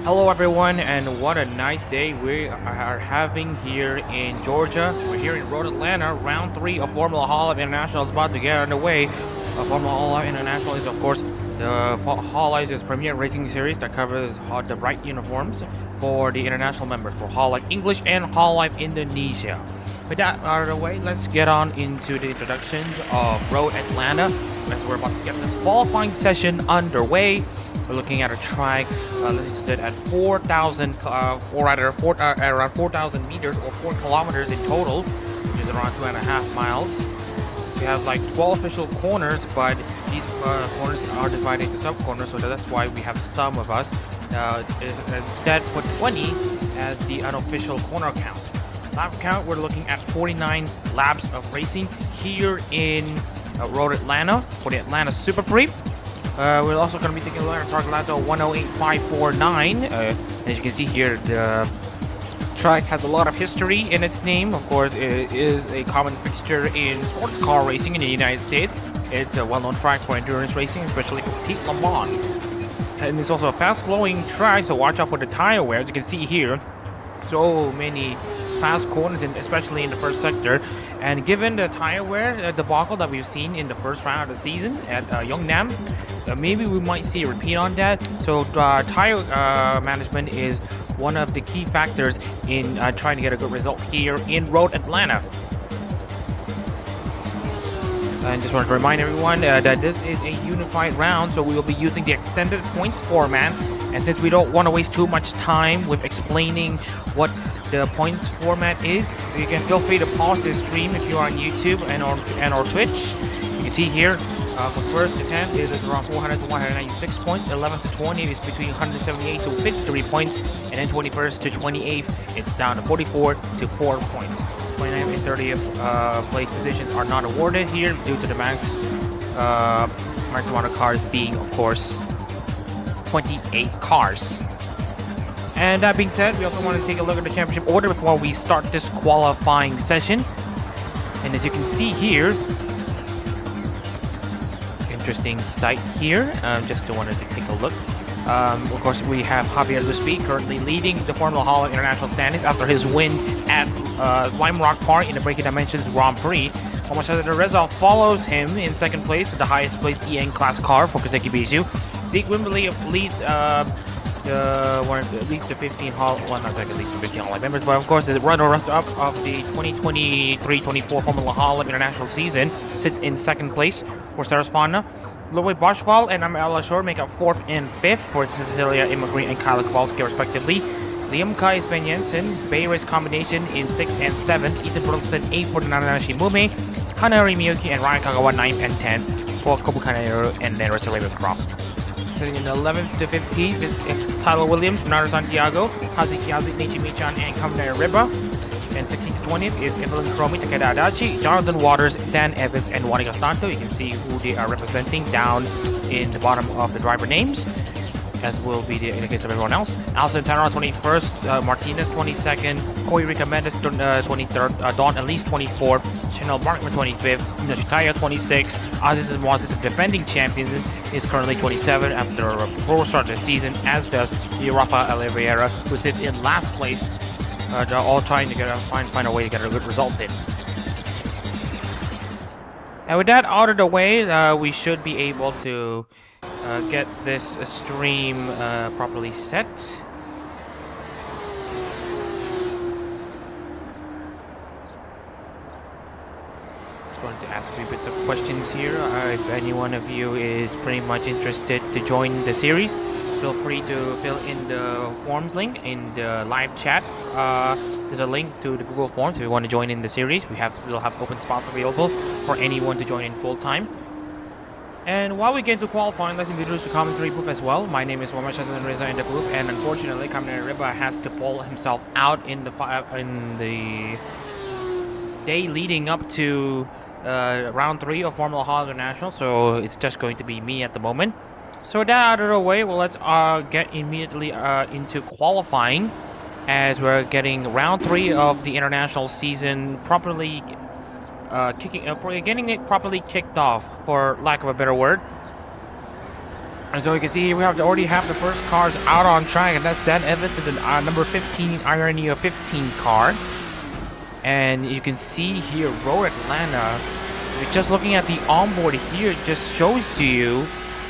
Hello everyone, and what a nice day we are having here in Georgia. We're here in Road Atlanta. Round 3 of Formula Hololive International is about to get underway. Formula Hololive International is of course the Hololive's premier racing series that covers the bright uniforms for the international members for Hololive English and Hololive Indonesia. With that out of the way, let's get on into the introduction of Road Atlanta as we're about to get this qualifying session underway. We're looking at a track listed at 4,000, around 4,000 meters or 4 kilometers in total, which is around 2.5 miles. We have like 12 official corners, but these corners are divided into sub-corners, so that's why we have some of us instead put 20 as the unofficial corner count. Lap count, we're looking at 49 laps of racing here in Road Atlanta for the Atlanta Super Prix. We're also going to be taking a look at Target Lato 108549. As you can see here, the track has a lot of history in its name. Of course, it is a common fixture in sports car racing in the United States. It's a well-known track for endurance racing, especially Petit Le Mans. And it's also a fast-flowing track, so watch out for the tire wear. As you can see here, so many fast corners, especially in the first sector. And given the tire wear debacle that we've seen in the first round of the season at Yeongnam, maybe we might see a repeat on that. So tire management is one of the key factors in trying to get a good result here in Road Atlanta. And just want to remind everyone that this is a unified round, so we will be using the extended points format. And since we don't want to waste too much time with explaining what the points format is, you can feel free to pause this stream if you are on YouTube and or Twitch. You can see here for first to 10th it is around 400 to 196 points, 11th to 20 is between 178 to 53 points, and then 21st to 28th it's down to 44 to 4 points. 29th and 30th place positions are not awarded here due to the max amount of cars being, of course, 28 cars. And that being said, we also want to take a look at the championship order before we start this qualifying session. And as you can see here, interesting sight here. Just wanted to take a look. Of course, we have Javier Luspi currently leading the Formula Hololive International standings after his win at Lime Rock Park in the Breaking Dimensions Grand Prix. Omar Reza follows him in second place, the highest placed EN class car for Kazeki Bisu. Zeke Wimberly leads leads to 15 Hololive members, but of course the runner-up of the 2023-24 Formula Hololive International season sits in second place for Sarasvana. Lowe Boschval and Amir Al-Ashur make up 4th and 5th for Cecilia Imagri and Kyla Kowalski respectively. Liam Kai Sven Jensen, Bay Race Combination in 6th and 7th. Ethan Brooklyn 8th for the Nananashi Mume. Hanari Miyuki and Ryan Kagawa 9th and 10th for Kobukanero and then Rosaleva Crop. Sitting in 11th to 15th is Tyler Williams, Bernardo Santiago, Hazuki Nichi Michan, and Kamner Riba. And 16th to 20th is Evelyn Kromi, Takeda Adachi, Jonathan Waters, Dan Evans, and Wani Gastanto. You can see who they are representing down in the bottom of the driver names, as will be in the case of everyone else. Alison Tanner 21st, Martinez 22nd, Corey Rica Mendes 23rd, Dawn Elise 24th, Chanel Markman 25th, Nashitaya 26th, Aziz Mwazit, the defending champion, is currently 27 after a poor start of the season, as does Rafael Oliveira, who sits in last place. They're all trying to find a way to get a good result in. And with that out of the way, we should be able to get this stream properly set. Just going to ask a few bits of questions here. If any one of you is pretty much interested to join the series, feel free to fill in the forms link in the live chat. There's a link to the Google Forms if you want to join in the series. We still have open spots available for anyone to join in full time. And while we get into qualifying, let's introduce the commentary booth as well. My name is Mohamed Shazan Reza in the booth, and unfortunately, Kamner Riba has to pull himself out in the day leading up to round 3 of Formula Hololive International, so it's just going to be me at the moment. So with that out of the way, well, let's get immediately into qualifying, as we're getting round 3 of the international season properly getting it properly kicked off, for lack of a better word. And so you can see here we already have the first cars out on track, and that's Dan Evans in the number 15 Irony of 15 car. And you can see here Road Atlanta. Just looking at the onboard here, it just shows to you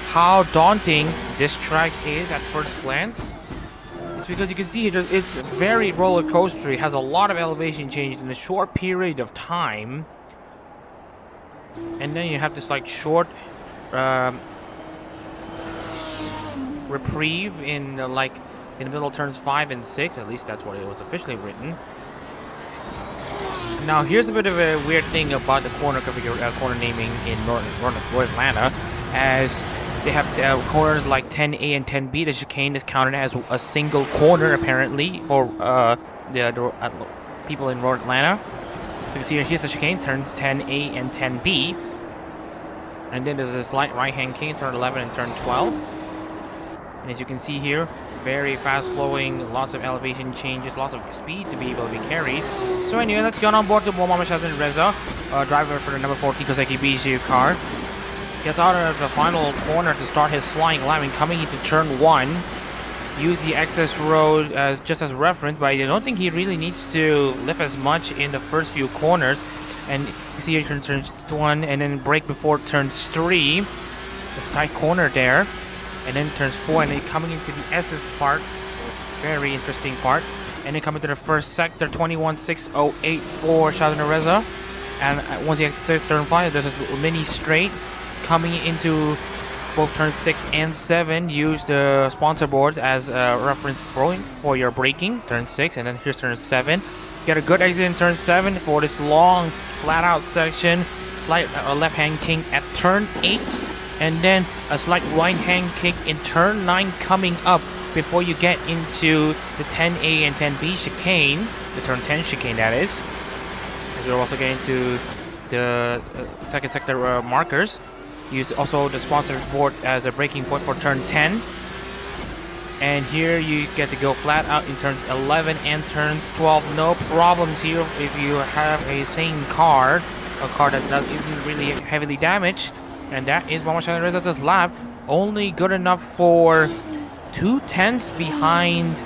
how daunting this track is at first glance. It's because you can see here it's very roller coaster. It has a lot of elevation changes in a short period of time. And then you have this like short reprieve in in the middle of turns 5 and 6. At least that's what it was officially written. Now here's a bit of a weird thing about the corner corner naming in North Atlanta, as they have corners like 10A and 10B. The chicane is counted as a single corner apparently for the people in North Atlanta. So you can see here's the chicane, turns 10A and 10B. And then there's a slight right-hand kick, turn 11 and turn 12. And as you can see here, very fast flowing, lots of elevation changes, lots of speed to be able to be carried. So anyway, let's get on board to Mohamed Shazin Reza, driver for the number 14 Koseki Biju car. Gets out of the final corner to start his flying lap, and coming into turn 1. Use the excess road just as reference, but I don't think he really needs to lift as much in the first few corners. And you see here turns 1 and then brake before turns 3. It's a tight corner there. And then turns 4 and then coming into the SS part. Very interesting part. And then coming to the first sector, 21.608 for Shazin Reza. And once he exits turn 5, there's a mini straight coming into both turn 6 and 7. Use the sponsor boards as a reference point for your braking. Turn 6 and then here's turn 7. Get a good exit in turn 7 for this long flat out section. Slight left hand kick at turn 8. And then a slight right hand kick in turn 9 coming up before you get into the 10A and 10B chicane. The turn 10 chicane, that is. As we're also getting to the second sector markers. Use also the sponsored board as a braking point for turn 10. And here you get to go flat out in turns 11 and turns 12. No problems here if you have a sane car, a car that isn't really heavily damaged. And that is Mohamed Shazin Reza's lap. Only good enough for 2/10 behind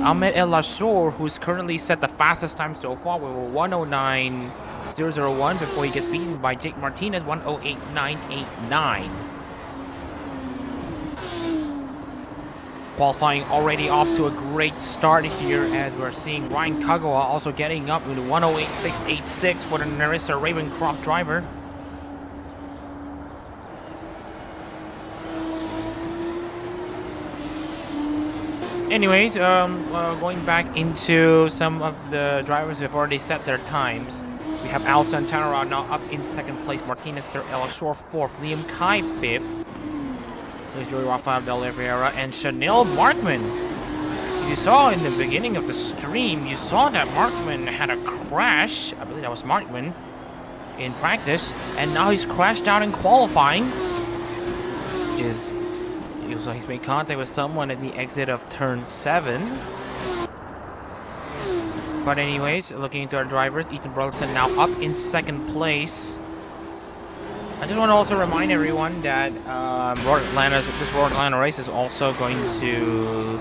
Ahmed El Ashur, who's currently set the fastest time so far with 109.001 before he gets beaten by Jake Martinez, 108.989. Qualifying already off to a great start here, as we're seeing Ryan Kagawa also getting up with 108.686 for the Narissa Ravencroft driver. Anyways, going back into some of the drivers who have already set their times. We have Al Santana now up in second place, Martinez third, El Ashur fourth, Liam Kai fifth. There's Joey Rafael de Oliveira and Chanel Markman. You saw in the beginning of the stream, you saw that Markman had a crash. I believe that was Markman in practice, and now he's crashed out in qualifying, which is. So he's made contact with someone at the exit of turn 7. But anyways, looking into our drivers, Ethan Burleson now up in second place. I just want to also remind everyone that this Road Atlanta race is also going to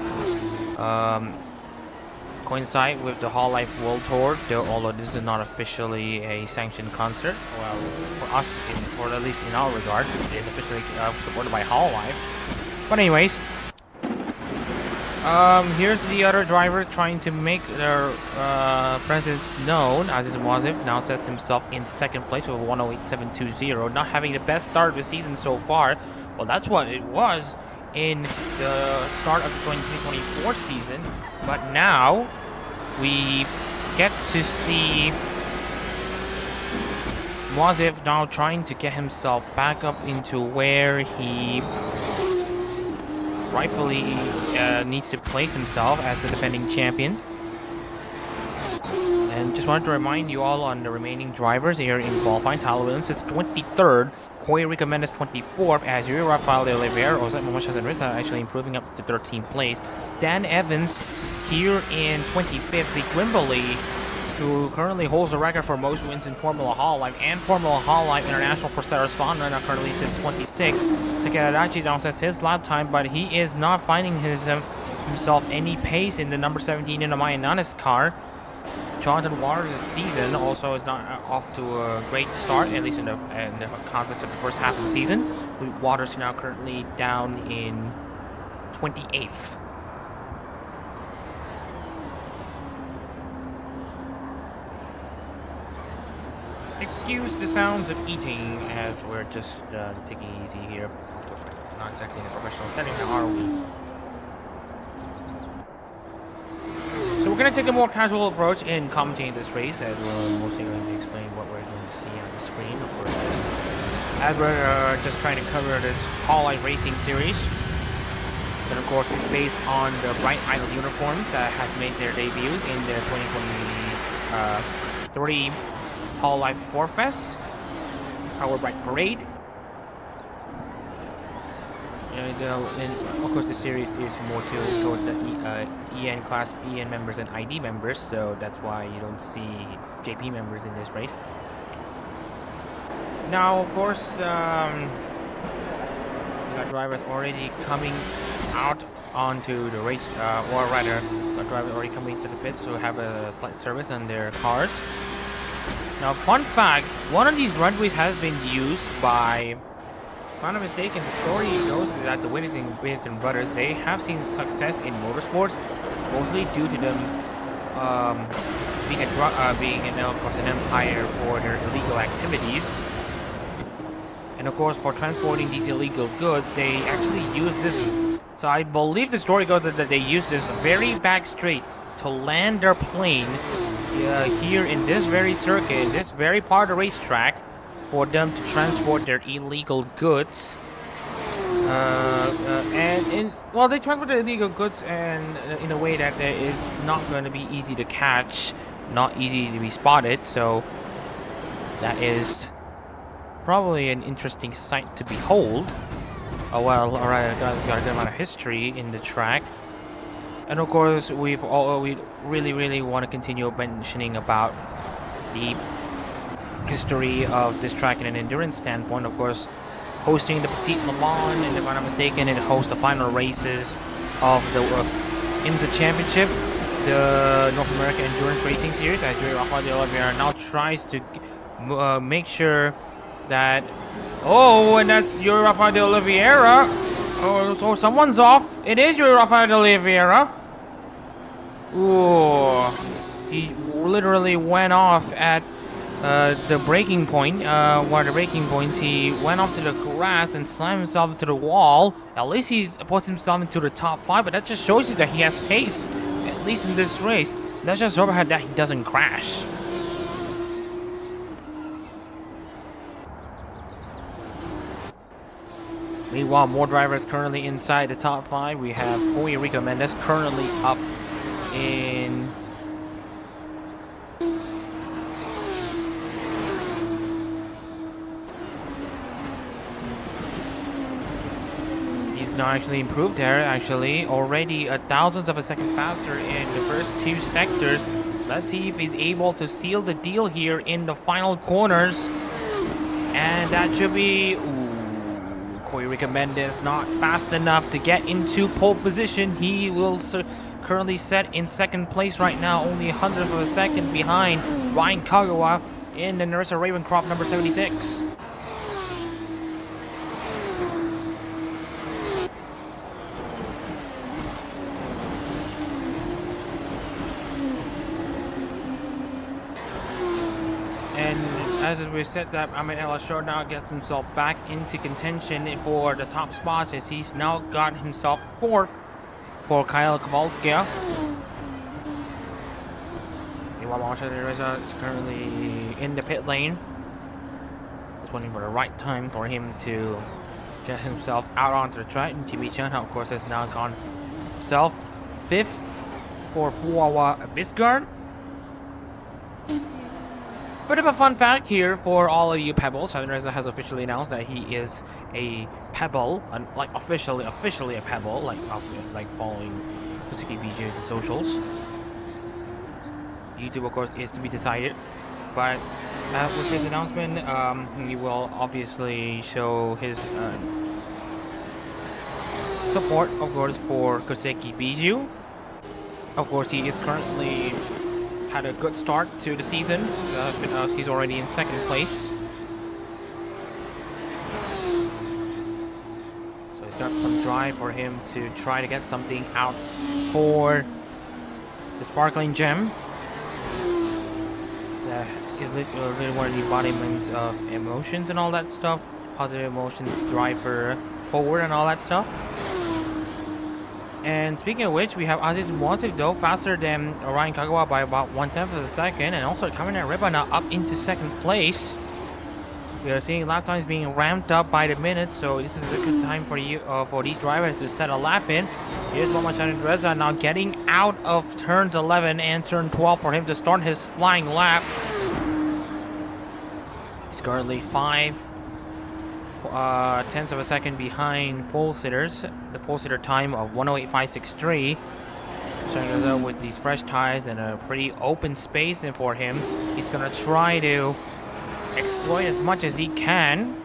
coincide with the Hololive World Tour, although this is not officially a sanctioned concert. Well, for us, or at least in our regard, it is officially supported by Hololive. But anyways, here's the other driver trying to make their presence known. Aziz Moazif now sets himself in second place with 108.720, not having the best start of the season so far. Well, that's what it was in the start of the 2024 season, but now we get to see Moazif now trying to get himself back up into where he rightfully needs to place himself as the defending champion. And just wanted to remind you all on the remaining drivers here in qualifying. Tyler Williams is 23rd, Coy Rico Mendes 24th, as Yuri Rafael de Oliveira, Mohamed Shazin Reza actually improving up to 13th place. Dan Evans here in 25th, Zeke Wimberley who currently holds the record for most wins in Formula Hololive and Formula Hololive International for Setters Fun, and currently sits 26th. Takeda now sets his lap time, but he is not finding himself any pace in the number 17 in the Mayananis car. JohnR season also is not off to a great start, at least in the context of the first half of the season. Waters now currently down in 28th. Excuse the sounds of eating as we're just taking it easy here. Not exactly in a professional setting, now are we? So we're going to take a more casual approach in commentating this race, as we're mostly going to explain what we're going to see on the screen, of course, as we're just trying to cover this Hololive Racing series. And of course, it's based on the Bright Idol uniforms that have made their debut in the 2023 Hololive 4 Fest, Power Bright Parade. And of course, the series is more towards the EN class, EN members and ID members, so that's why you don't see JP members in this race. Now, of course, we got drivers already coming out onto the race, or rather, a driver already coming to the pits to have a slight service on their cars. Now, fun fact, one of these runways has been used by, if I'm not mistaken, the story goes that the Whittington brothers, they have seen success in motorsports, mostly due to them being of course, an empire for their illegal activities. And of course, for transporting these illegal goods, they actually use this. So I believe the story goes that they use this very back straight to land their plane here in this very circuit, this very part of the racetrack, for them to transport their illegal goods. Well, they transport the illegal goods and in a way that is not going to be easy to catch, not easy to be spotted. So that is probably an interesting sight to behold. Oh well, alright, got a good amount of history in the track. And of course, we really want to continue mentioning about the history of this track in an endurance standpoint. Of course, hosting the Petit Le Mans, and if I'm not mistaken, it hosts the final races of the IMSA Championship, the North American Endurance Racing Series, as Rafael de Oliveira now tries to make sure that. Oh, and that's Rafael de Oliveira. Oh, someone's off. It is Rafael de Oliveira. Ooh, he literally went off at the braking point. One of the braking points, he went off to the grass and slammed himself into the wall. At least he puts himself into the top 5, but that just shows you that he has pace, at least in this race. Let's just hope that he doesn't crash. Meanwhile, more drivers currently inside the top 5. We have Puerto Mendes currently up in he's now actually improved there, actually already a thousandth of a second faster in the first 2 sectors. Let's see if he's able to seal the deal here in the final corners, and that should be Puerto Mendes not fast enough to get into pole position. He will currently set in second place right now, only 100th of a second behind Ryan Kagawa in the Nerissa Ravencroft number 76. And as we said, that Ahmed El Ashor now gets himself back into contention for the top spots, as he's now got himself 4th for Kyle Kowalski. Meanwhile, Marshall Reza is currently in the pit lane, just waiting for the right time for him to get himself out onto the track. And Jimmy Chan, of course, has now gone himself 5th for Fuawa Bisgard. Bit of a fun fact here for all of you Pebbles. Reza has officially announced that he is a Pebble, like officially a Pebble, like following Kasuki BJ's socials. YouTube, of course, is to be decided. But with his announcement, he will obviously show his support, of course, for Koseki Biju. Of course, he is currently had a good start to the season. He's already in second place. So he's got some drive for him to try to get something out for the sparkling gem. That is literally one of the embodiments of emotions and all that stuff. Positive emotions drive her forward and all that stuff. And speaking of which, we have Aziz Motiv though faster than Ryan Kagawa by about 1/10 of a second, and also coming at Riba now up into second place. We are seeing lap times being ramped up by the minute, so this is a good time for you for these drivers to set a lap in. Here's Momachan Reza now getting out of turns 11 and turn 12 for him to start his flying lap. He's currently 5/10 of a second behind pole sitters. The pole sitter time of 1:08.563. Reza with these fresh tires and a pretty open space in for him. He's gonna try to exploit as much as he can.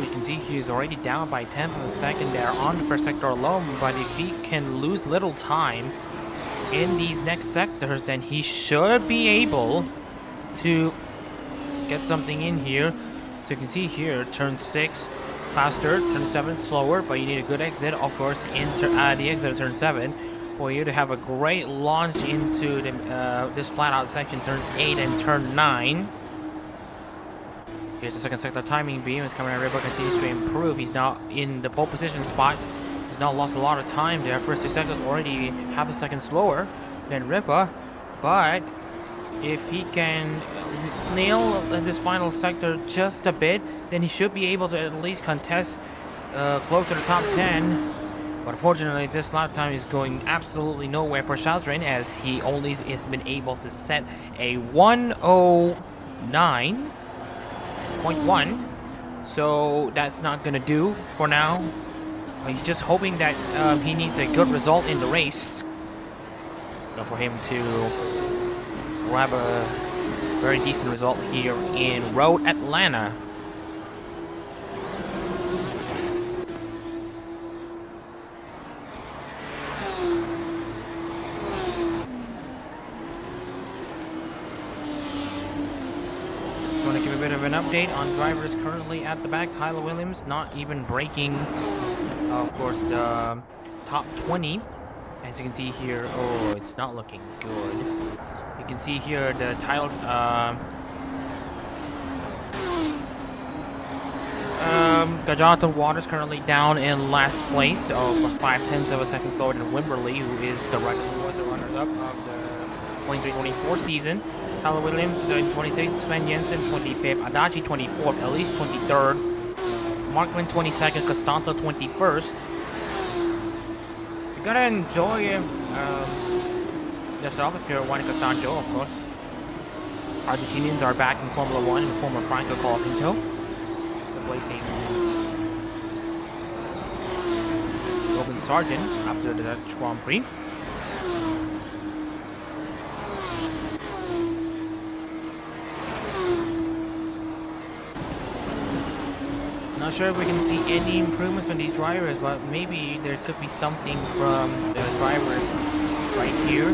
You can see he's already down by 1/10 of a second there on the first sector alone, but if he can lose little time in these next sectors, then he should be able to get something in here. So you can see here, turn 6 faster, turn 7 slower, but you need a good exit, of course, into the exit of turn 7 for you to have a great launch into the, this flat out section, turns 8 and turn 9. Here's the second sector timing beam. Is coming out. Riba continues to improve. He's now in the pole position spot. He's now lost a lot of time there. First 2 sectors already half a second slower than Riba, but if he can nail this final sector just a bit, then he should be able to at least contest close to the top 10. But unfortunately, this lap time is going absolutely nowhere for Shazrin, as he only has been able to set a 1:09.1. So that's not gonna do for now. He's just hoping that he needs a good result in the race for him to grab a very decent result here in Road Atlanta. I want to give a bit of an update on drivers currently at the back. Tyler Williams not even breaking, of course, the top 20. As you can see here, oh, it's not looking good. You can see here the title Jonathan Waters currently down in last place, so 5/10 of a second slower than Wimberley, who is the runners-up of the 23-24 season. Tyler Williams in 26th, Sven Jensen 25th, Adachi 24th, Elise 23rd, Markman 22nd, Costanto 21st. You gotta enjoy yourself if you're Juan Costanzo, of course. Argentinians are back in Formula 1 in the form of Franco Colapinto, replacing Logan Sargent after the Dutch Grand Prix. Not sure if we can see any improvements from these drivers, but maybe there could be something from the drivers right here.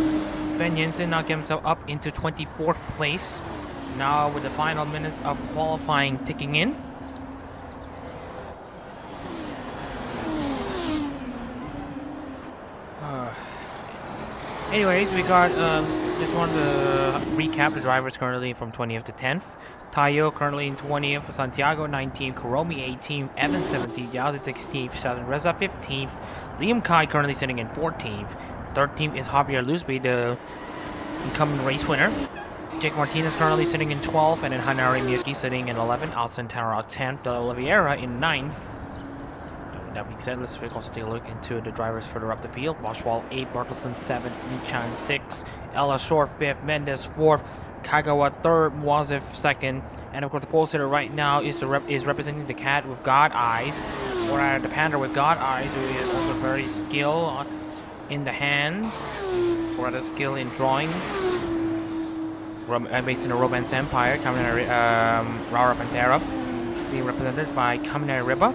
Sven Jensen now gets himself up into 24th place. Now with the final minutes of qualifying ticking in. Anyways, we got, just wanted to recap the drivers currently from 20th to 10th. Tayo currently in 20th, Santiago 19th, Kuromi 18th, Evan 17th, Yazid 16th, Shazin Reza 15th, Liam Kai currently sitting in 14th. 13th is Javier Luzbi, the incumbent race winner. Jake Martinez currently sitting in 12th, and then Hanari Miyuki sitting in 11th, Alcantara 10th, De Oliveira in 9th. That being said, let's also take a look into the drivers further up the field. Boschwald 8th, Bertelsen 7th, Nichan 6th, Ella Short 5th, Mendes 4th, Kagawa 3rd, Wazif 2nd, and of course the pole sitter right now is representing the cat with God Eyes, or the panda with God Eyes, who is also very skilled in the hands. rather skill in drawing. Based in the Romance Empire, Raura Pantera being represented by Kaminari Riba.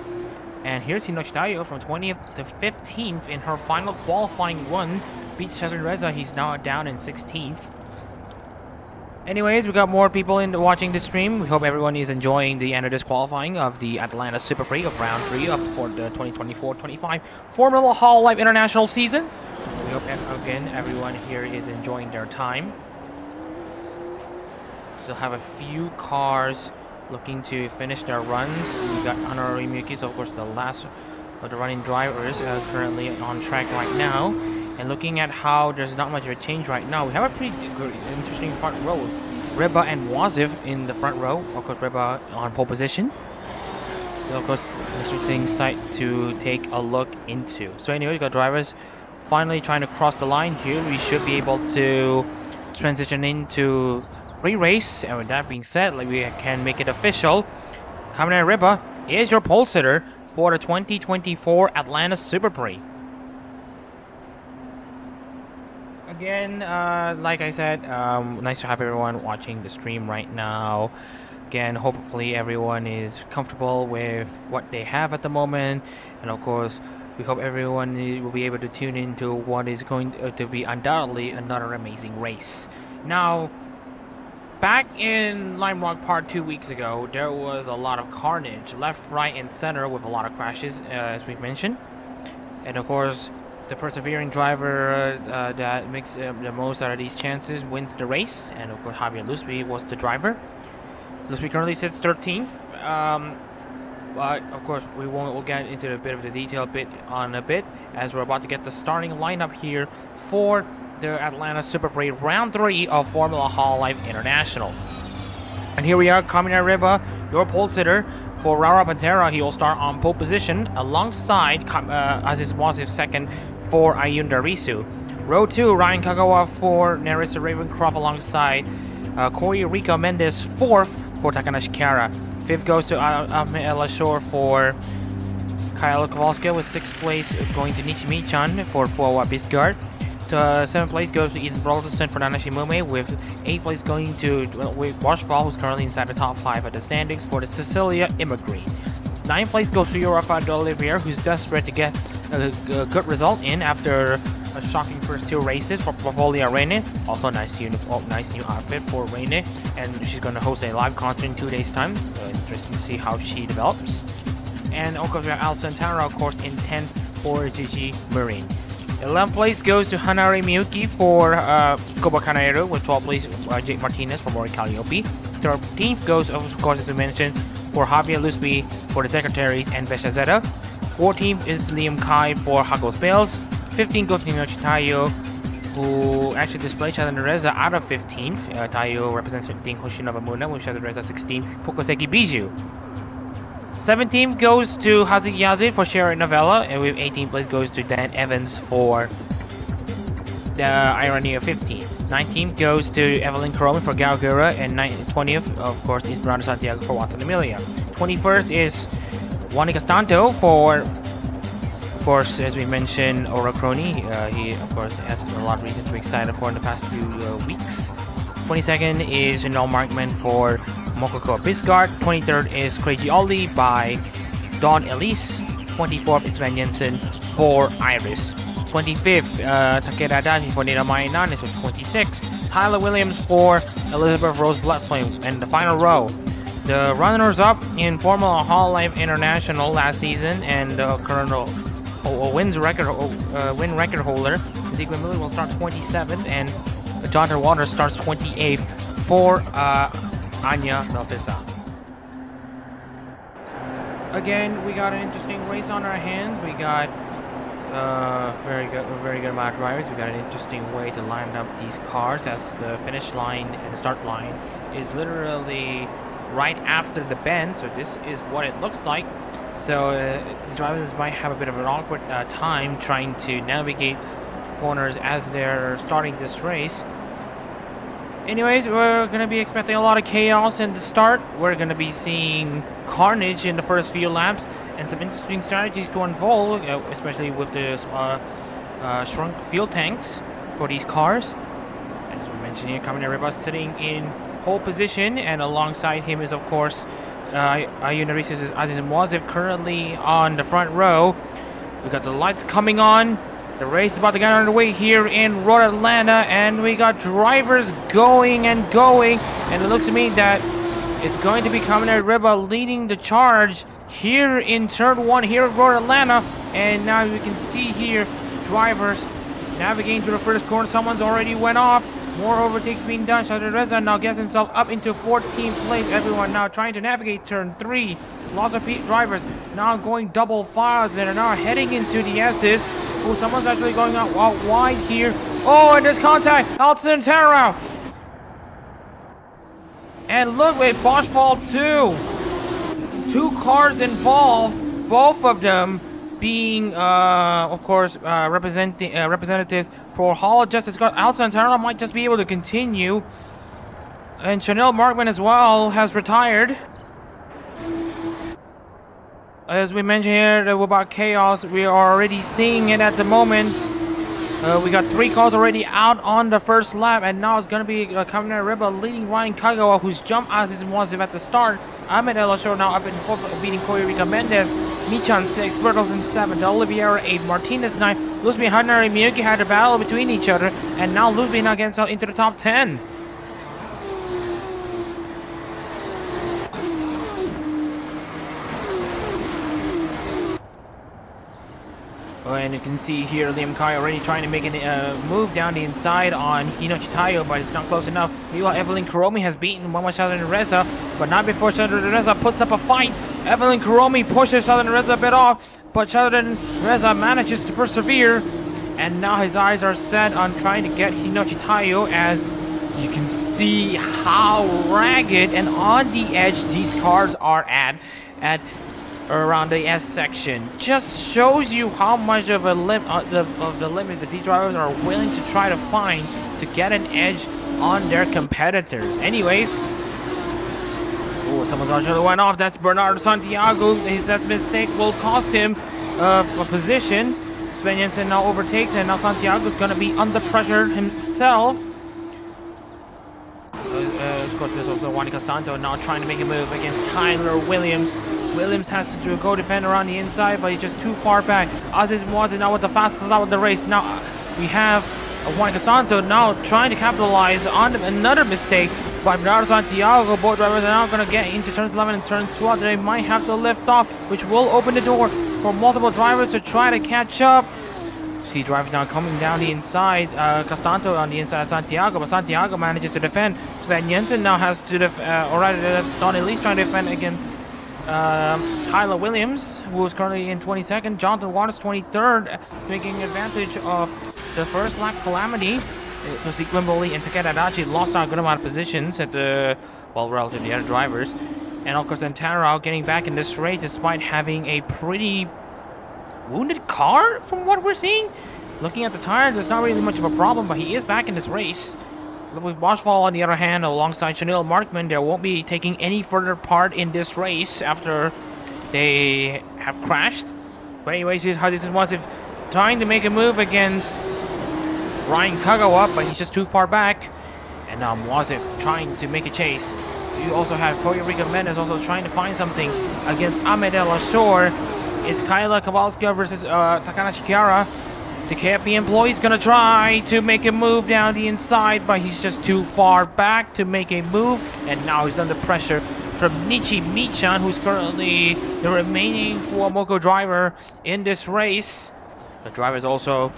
And here's Hinoshitayo from 20th to 15th in her final qualifying run. Beats Cesar Reza, he's now down in 16th. Anyways, we got more people watching the stream. We hope everyone is enjoying the end of this qualifying of the Atlanta Super Prix of round 3 for the 2024-25 Formula Hololive International season. We hope, again, everyone here is enjoying their time. Still have a few cars looking to finish their runs. We got Honorary Miyuki, so of course the last of the running drivers currently on track right now. And looking at how there's not much of a change right now, we have a pretty good, interesting front row. Riba and Wazif in the front row. Of course, Riba on pole position. So of course, interesting sight to take a look into. So anyway, we got drivers finally trying to cross the line here. We should be able to transition into pre-race, and with that being said, we can make it official. Kaminari Riba is your pole sitter for the 2024 Atlanta Super Prix. Again, like I said, nice to have everyone watching the stream right now. Again, hopefully everyone is comfortable with what they have at the moment, and of course, we hope everyone will be able to tune into what is going to be undoubtedly another amazing race. Now, back in Lime Rock Park 2 weeks ago, there was a lot of carnage, left, right, and center with a lot of crashes, as we mentioned. And of course, the persevering driver that makes the most out of these chances wins the race. And of course, Javier Lusby was the driver. Lusby currently sits 13th. But of course, we'll get into a bit of the detail in a bit, as we're about to get the starting lineup here for the Atlanta Super Prix round 3 of Formula Hololive International. And here we are, Kaminari Riba, your pole sitter for Raura Pantera. He will start on pole position alongside Aziz Wazif second for Ayun Darisu. Row 2, Ryan Kagawa for Narissa Ravencroft alongside Corey Rico Mendes fourth for Takanashi Kara. Fifth goes to Ahmed El Ashor for Kyle Kowalski, with 6th place going to Nichimi-chan for Fuawa Bisgard. 7th place goes to Ethan Brolderson for Nanashi Mume, with 8th place going to Washfall, who's currently inside the top 5 at the standings for the Cecilia Immigrant. 9th place goes to Yorafa D'Olivier, who's desperate to get a good result in after a shocking first 2 races for Pavolia Rene. Also nice uniform, nice new outfit for Rene, and she's going to host a live concert in 2 days time. Interesting to see how she develops. And of course we have Al Santana, of course, in 10th for Gigi Marine. 11th place goes to Hanari Miyuki for Koba Kanairu, with 12th place Jake Martinez for Mori Calliope. 13th goes, of course, as we mentioned, for Javier Lusby for the Secretaries and Vesha Zeta. 14th is Liam Kai for Hagos Bales. 15th goes to Hinoshitayo, who actually displayed Shazan Reza out of 15th. Tayo representing Hoshinova Muna with Shazan Reza 16th, Fukuseki Biju. 17th goes to Hazuki Yazid for Sharon Novella, and with 18th place goes to Dan Evans for the Irania 15th. 19th goes to Evelyn Crowman for Galgura, and 20th, of course, is Brando Santiago for Watson Emilia. 21st is Juan Castanto for, of course, as we mentioned, Ora Crony. He, of course, has a lot of reason to be excited for in the past few weeks. 22nd is Noel Markman for Mokoko Bisgard. 23rd is Crazy Ollie by Dawn Elise. 24th is Van Jensen for Iris. 25th, Takeda Adachi for Nina Mayanan is with 26. Tyler Williams for Elizabeth Rose Bloodflame. And the final row, the runners-up in Formula Hololive International last season and the current win record holder, Ezekiel Miller, will start 27th, and Jonathan Waters starts 28th for Anya Melfisa. Again, we got an interesting race on our hands. We got very good amount of drivers. We got an interesting way to line up these cars, as the finish line and the start line is literally right after the bend. So this is what it looks like. So the drivers might have a bit of an awkward time trying to navigate corners as they're starting this race. Anyways, we're going to be expecting a lot of chaos in the start. We're going to be seeing carnage in the first few laps and some interesting strategies to unfold, especially with the shrunk fuel tanks for these cars. And as we mentioned here, Kamen Rider sitting in pole position, and alongside him is of course Ayunari's Aziz Mwazif currently on the front row. We got the lights coming on. The race is about to get underway here in Road Atlanta, and we got drivers going and going, and it looks to me that it's going to be Kamen Rider leading the charge here in turn 1 here at Road Atlanta. And now we can see here drivers navigating through the first corner. Someone's already went off. More overtakes being done. Shadowed Reza now gets himself up into 14th place. Everyone now trying to navigate turn 3. Lots of drivers now going double files and are now heading into the S's. Oh, someone's actually going out wide here. Oh, and there's contact. Alton Terra. And look, wait, Bosch fall 2. 2 cars involved, both of them being, of course, representatives for Hall of Justice. Alton Terra might just be able to continue. And Chanel Markman as well has retired. As we mentioned here about chaos, we are already seeing it at the moment. We got 3 cars already out on the first lap, and now it's going to be Kamen Rider leading Ryan Kagawa, who's jumped Aziz Mwazif at the start. Ahmed El Ashor now up in 4th, beating Koyurika Mendez. Michan 6, Bertelsen 7, De Oliveira 8, Martinez 9. Luzbi and Hanari Miyuki had a battle between each other, and now Luzbi now gets out into the top 10. And you can see here Liam Kai already trying to make a move down the inside on Hinochi Tayo, but it's not close enough. Meanwhile, Evelyn Kuromi has beaten Mama Southern Reza, but not before Southern Reza puts up a fight. Evelyn Kuromi pushes Southern Reza a bit off, but Southern Reza manages to persevere. And now his eyes are set on trying to get Hinochi Tayo, as you can see how ragged and on the edge these cars are at around the S section. Just shows you how much of a of the limits that these drivers are willing to try to find to get an edge on their competitors. Anyways, oh, someone's actually went off. That's Bernardo Santiago. That mistake will cost him a position. Sven Jensen now overtakes, and now Santiago's going to be under pressure himself. Of course, there's also Juanica Santo now trying to make a move against Tyler Williams. Williams has to do a go-defend around the inside, but he's just too far back. Aziz Mwazif now with the fastest lap of the race. Now we have Juanica Santo now trying to capitalize on another mistake by Bernardo Santiago. Both drivers are now going to get into turns 11 and turn 12. They might have to lift off, which will open the door for multiple drivers to try to catch up. See drivers now coming down the inside. Castanto on the inside of Santiago, but Santiago manages to defend. Sven Jensen now has to Don Elise trying to defend against Tyler Williams, who is currently in 22nd. Jonathan Waters 23rd, taking advantage of the first lap calamity. Tosi Quimboli and Takeda Adachi lost out a good amount of positions at the, well, relative to the other drivers. And of course, Antaro getting back in this race despite having a pretty wounded car from what we're seeing. Looking at the tires, there's not really much of a problem, but he is back in this race. With Boschval on the other hand, alongside Chanel Markman, they won't be taking any further part in this race after they have crashed. But anyways, here's Aziz Mwazif trying to make a move against Ryan Kagawa, but he's just too far back. And now Mwazif trying to make a chase. You also have Koyurika Mendez also trying to find something against Ahmed El Ashor. It's Kyla Kowalska versus Takanashi Chiara. The KFP employee is going to try to make a move down the inside, but he's just too far back to make a move. And now he's under pressure from Nichi Michan, who's currently the remaining Fuamoko driver in this race. The drivers also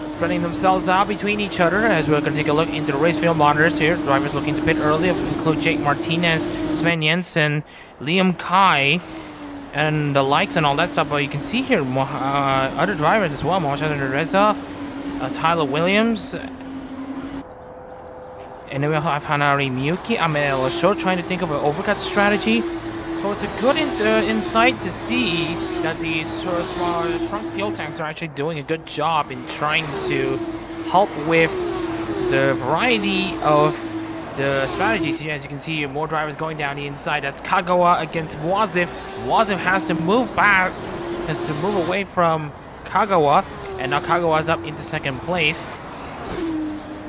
spreading themselves out between each other, as we're going to take a look into the race field monitors here. Drivers looking to pit early include Jake Martinez, Sven Jensen, Liam Kai, and the likes and all that stuff. But you can see here other drivers as well. Mohamed Reza, Tyler Williams, and then we have Hanari Miyuki, Ahmed El Ashor trying to think of an overcut strategy. So it's a good insight to see that these small shrunk fuel tanks are actually doing a good job in trying to help with the variety of the strategies here. As you can see, more drivers going down the inside. That's Kagawa against Mwazif. Mwazif has to move back, has to move away from Kagawa, and now Kagawa's up into second place.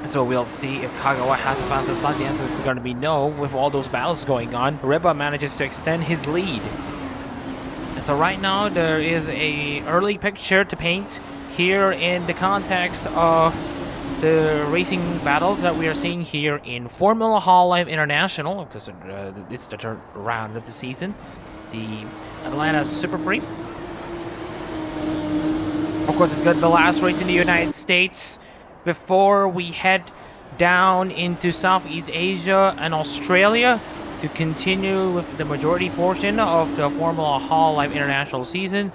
So we'll see if Kagawa has a fastest lap. The answer is going to be no with all those battles going on. Reba manages to extend his lead. And so right now there is a early picture to paint here in the context of the racing battles that we are seeing here in Formula Hololive International, because it's the third round of the season, the Atlanta Super Prix. Of course, it's the last race in the United States before we head down into Southeast Asia and Australia to continue with the majority portion of the Formula Hololive International season.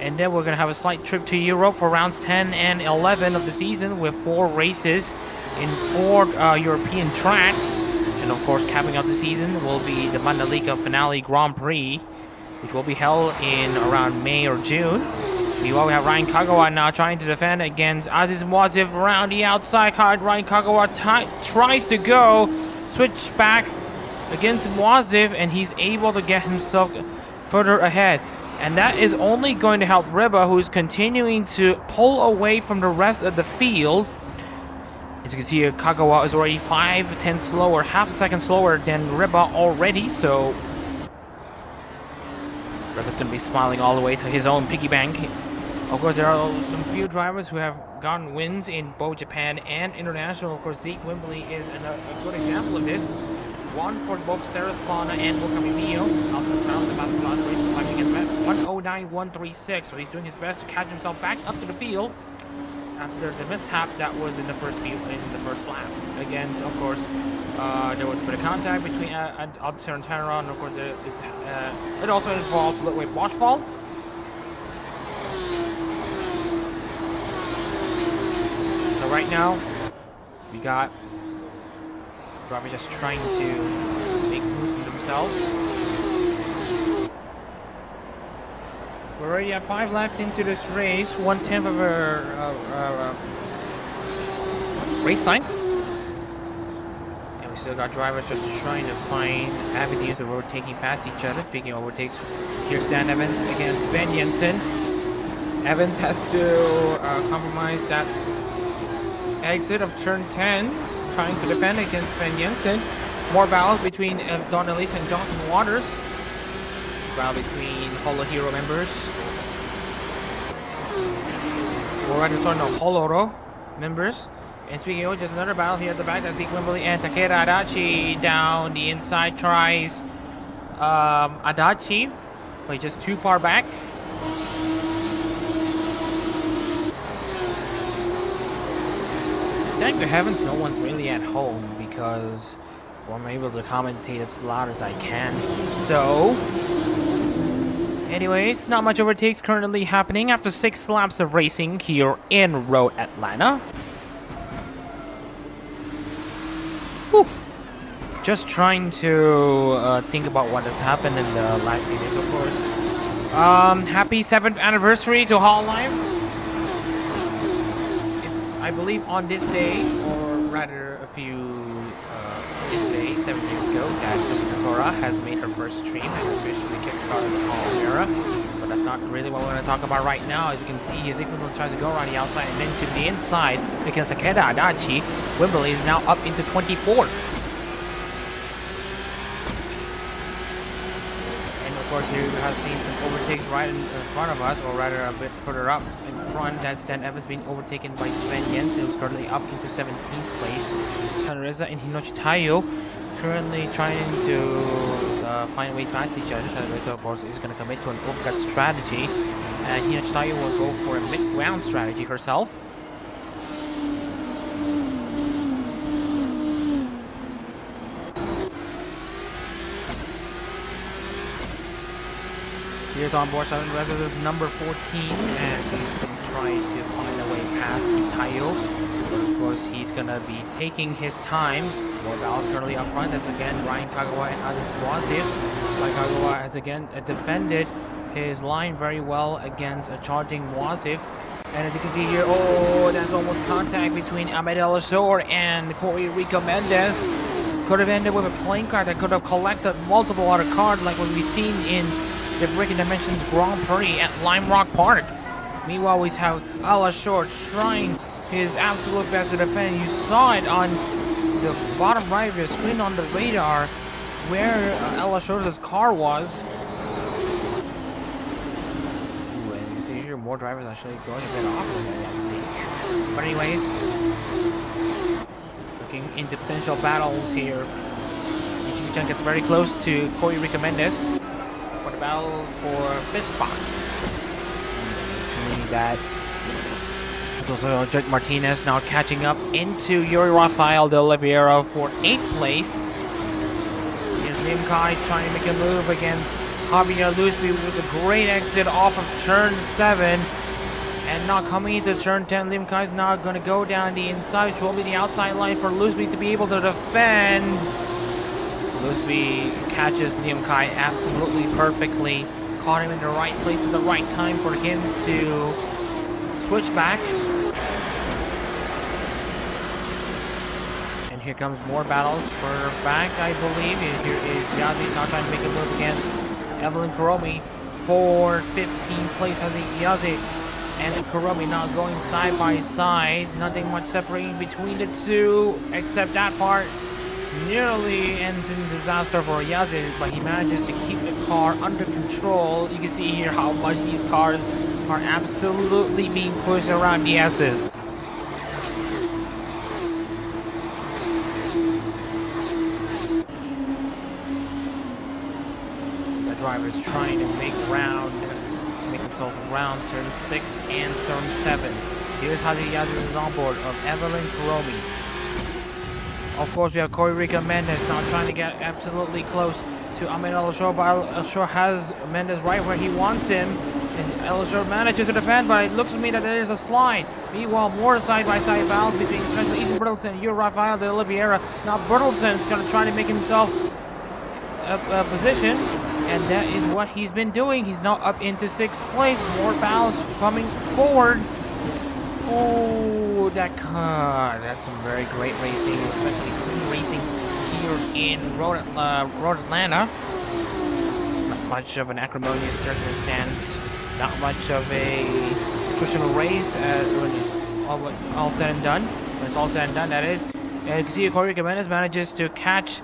And then we're going to have a slight trip to Europe for rounds 10 and 11 of the season with 4 races in 4 European tracks. And of course, capping out the season will be the Mandalika Finale Grand Prix, which will be held in around May or June. Meanwhile, we have Ryan Kagawa now trying to defend against Aziz Muazif around the outside card. Ryan Kagawa tries to go, switch back against Muazif, and he's able to get himself further ahead. And that is only going to help Reba, who is continuing to pull away from the rest of the field. As you can see here, Kagawa is already 5/10 slower, half a second slower than Reba already, so Reba's going to be smiling all the way to his own piggy bank. Of course, there are some few drivers who have gotten wins in both Japan and international. Of course, Zeke Wimbley is a good example of this. One for both Sarah Spana and Okami Mio. Also, Tom, the basketball race is climbing in 109.136. So he's doing his best to catch himself back up to the field after the mishap that was in the first lap. Against, of course, there was a bit of contact between Alter and Tara, and of course, it also involved a little bit of watchfall. So right now, we got drivers just trying to make moves for themselves. We're already at 5 laps into this race, 1/10 of our race time. And we still got drivers just trying to find avenues of overtaking past each other. Speaking of overtakes, here's Dan Evans against Sven Jensen. Evans has to compromise that exit of turn 10. Trying to defend against Sven Jensen. More battles between Don Elise and Jonathan Waters. Battle between Holo Hero members. Or rather, sorry, no, Holoro members. And speaking of, just another battle here at the back. That's Zeke Wimbley and Takeda Adachi down the inside. Tries Adachi, but he's just too far back. Thank the heavens no one's really at home, because I'm able to commentate as loud as I can. So, anyways, not much overtakes currently happening after 6 laps of racing here in Road Atlanta. Whew. Just trying to think about what has happened in the last few days, of course. Happy 7th anniversary to Hololive. I believe on this day, or rather a few this day, 7 years ago, that Zora has made her first stream and officially kickstarted the Hololive era. But that's not really what we're going to talk about right now. As you can see, his equipment tries to go around the outside and then to the inside against Takeda Adachi. Wimbley is now up into 24th. Of course, here we have seen some overtakes right in front of us, or rather a bit further up in front. That's Dan Evans being overtaken by Sven Jensen, who's currently up into 17th place. Sanreza and Hinochi Taiyo currently trying to find ways past each other. Sanreza, of course, is going to commit to an overcut strategy, and Hinochi Taiyo will go for a mid-round strategy herself. Here's on board Sanreza is number 14, and he's been trying to find a way past Taiyo. But of course, he's gonna be taking his time. More battles currently up front. That's again Ryan Kagawa and Aziz Muazif. Ryan Kagawa has again defended his line very well against a charging Muazif. And as you can see here, oh, that's almost contact between Ahmed El Azor and Corey Rico Mendez. Could have ended with a plane car that could have collected multiple other cars, like what we've seen in the Breaking Dimensions Grand Prix at Lime Rock Park. Meanwhile, we have El Azor trying his absolute best to defend. You saw it on the bottom right of your screen on the radar where El Assetto's car was. Ooh, and you can see here more drivers actually going a bit off of that, I think. But anyways, looking into potential battles here. Ichi-chan gets very close to Corey Recomendes for the battle for fifth spot. That also Judge Martinez now catching up into Yuri Rafael de Oliveira for 8th place. Here's Liam Kai trying to make a move against Javier Lusby with a great exit off of turn 7. And now coming into turn 10, Liam Kai is now going to go down the inside, which will be the outside line for Lusby to be able to defend. Lusby catches Liam Kai absolutely perfectly. Caught him in the right place at the right time for him to switch back. And here comes more battles for back, I believe. And here is Yazzie now trying to make a move against Evelyn Kuromi for 15th place. Yazzie and Kuromi now going side by side. Nothing much separating between the two except that part. Nearly ends in disaster for Yazzie, but he manages to keep the car under control. You can see here how much these cars are absolutely being pushed around the edges. The driver is trying to make himself around turn 6 and turn 7. Here's how the Yazzie is on board of Evelyn Kuromi. Of course, we have Corey Recomendes now trying to get absolutely close to Ahmed El Assetto, but El Assetto has Mendes right where he wants him. El Assetto manages to defend, but it looks to me that there is a slide. Meanwhile, more side-by-side battles between especially Ethan Bertelsen and Rafael de Oliveira. Now Bertelsen is going to try to make himself a position, and that is what he's been doing. He's now up into 6th place. More battles coming forward. Oh, that's some very great racing, especially clean racing here in Road Atlanta. Not much of an acrimonious circumstance, not much of a traditional race when all said and done. When it's all said and done, that is. And you can see Corey Recomendes manages to catch.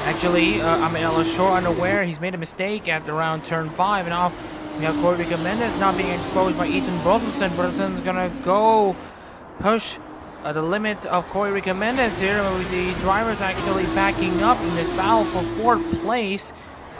Actually, Ahmed El Assetto unaware. He's made a mistake at around turn 5, and now we have Corey Recomendes not being exposed by Ethan Bertelsen. Bertelsen's gonna go push the limits of Corey Recomendes here, with the drivers actually backing up in this battle for 4th place.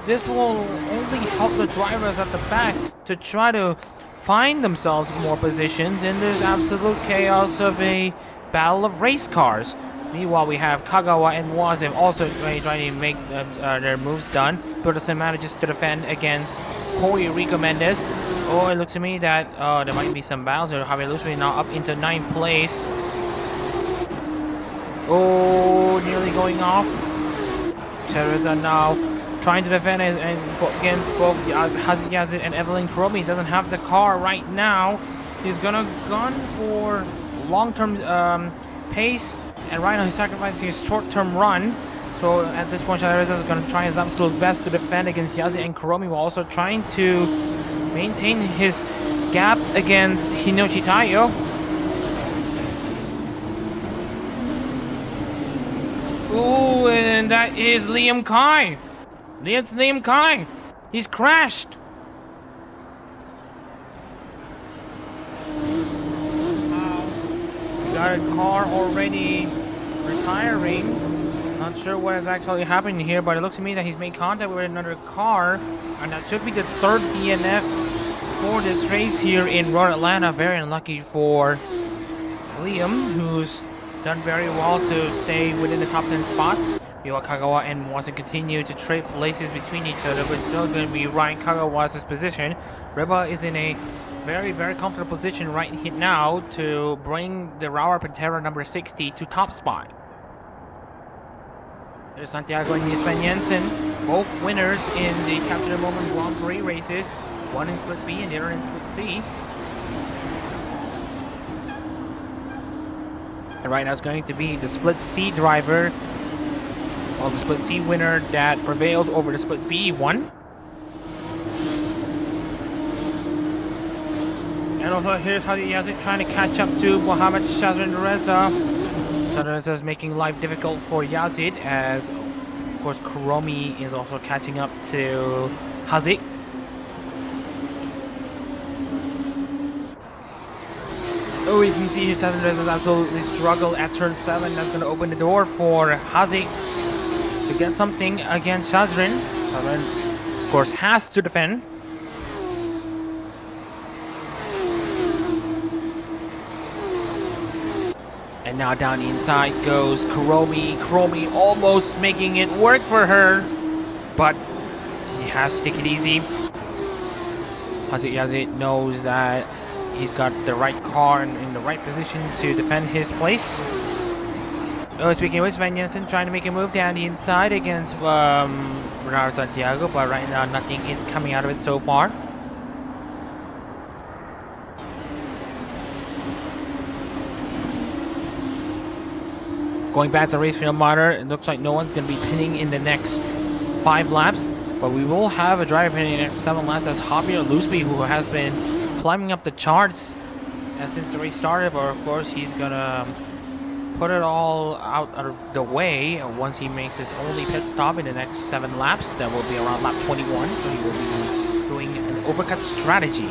This will only help the drivers at the back to try to find themselves more positions in this absolute chaos of a battle of race cars. Meanwhile, we have Kagawa and Wasim also trying to make their moves done. Bertelsen manages to defend against Corey Recomendes. Oh, it looks to me that there might be some battles. Javier Lusby now up into 9th place. Oh, nearly going off. Teresa now trying to defend against both Yazzie and Evelyn Kuromi. Doesn't have the car right now. He's gonna gun for long-term pace. And right now he's sacrificing his short-term run. So at this point, Teresa is going to try his absolute best to defend against Yazzie and Kuromi, while also trying to maintain his gap against Hinochi Taiyo. Ooh, and that is Liam Kai. It's Liam Kai. He's crashed. Got a car already retiring. Not sure what is actually happening here, but it looks to me that he's made contact with another car, and that should be the 3rd DNF for this race here in Road Atlanta. Very unlucky for Liam, who's done very well to stay within the top 10 spots. Kagawa and Wasim continue to trade places between each other, but still going to be Ryan Kagawa's position. Reba is in a very, very comfortable position right now to bring the Rauer Pantera number 60 to top spot. There's Santiago and Sven Jensen, both winners in the Capture the Moment Grand Prix races, one in Split B and the other in Split C. And right now it's going to be the Split C driver, well, the Split C winner that prevailed over the Split B one. And also here's how Yazid trying to catch up to Mohamed Shazrin Reza. Shazrin Reza is making life difficult for Yazid, as of course Kuromi is also catching up to Haziq. Oh, you can see Shazrin Reza absolutely struggle at turn 7. That's going to open the door for Haziq to get something against Shazrin. Shazrin, of course, has to defend. And now down inside goes Kuromi. Kuromi almost making it work for her, but she has to take it easy. Yazid knows that he's got the right car and in the right position to defend his place. Oh, speaking of which, Van Jensen trying to make a move down the inside against Bernardo Santiago, but right now nothing is coming out of it so far. Going back to race field monitor, it looks like no one's going to be pinning in the next 5 laps, but we will have a driver pinning in the next 7 laps. That's Javier Lusby, who has been climbing up the charts since the race started, but of course he's going to put it all out of the way once he makes his only pit stop in the next 7 laps. That will be around lap 21, so he will be doing an overcut strategy.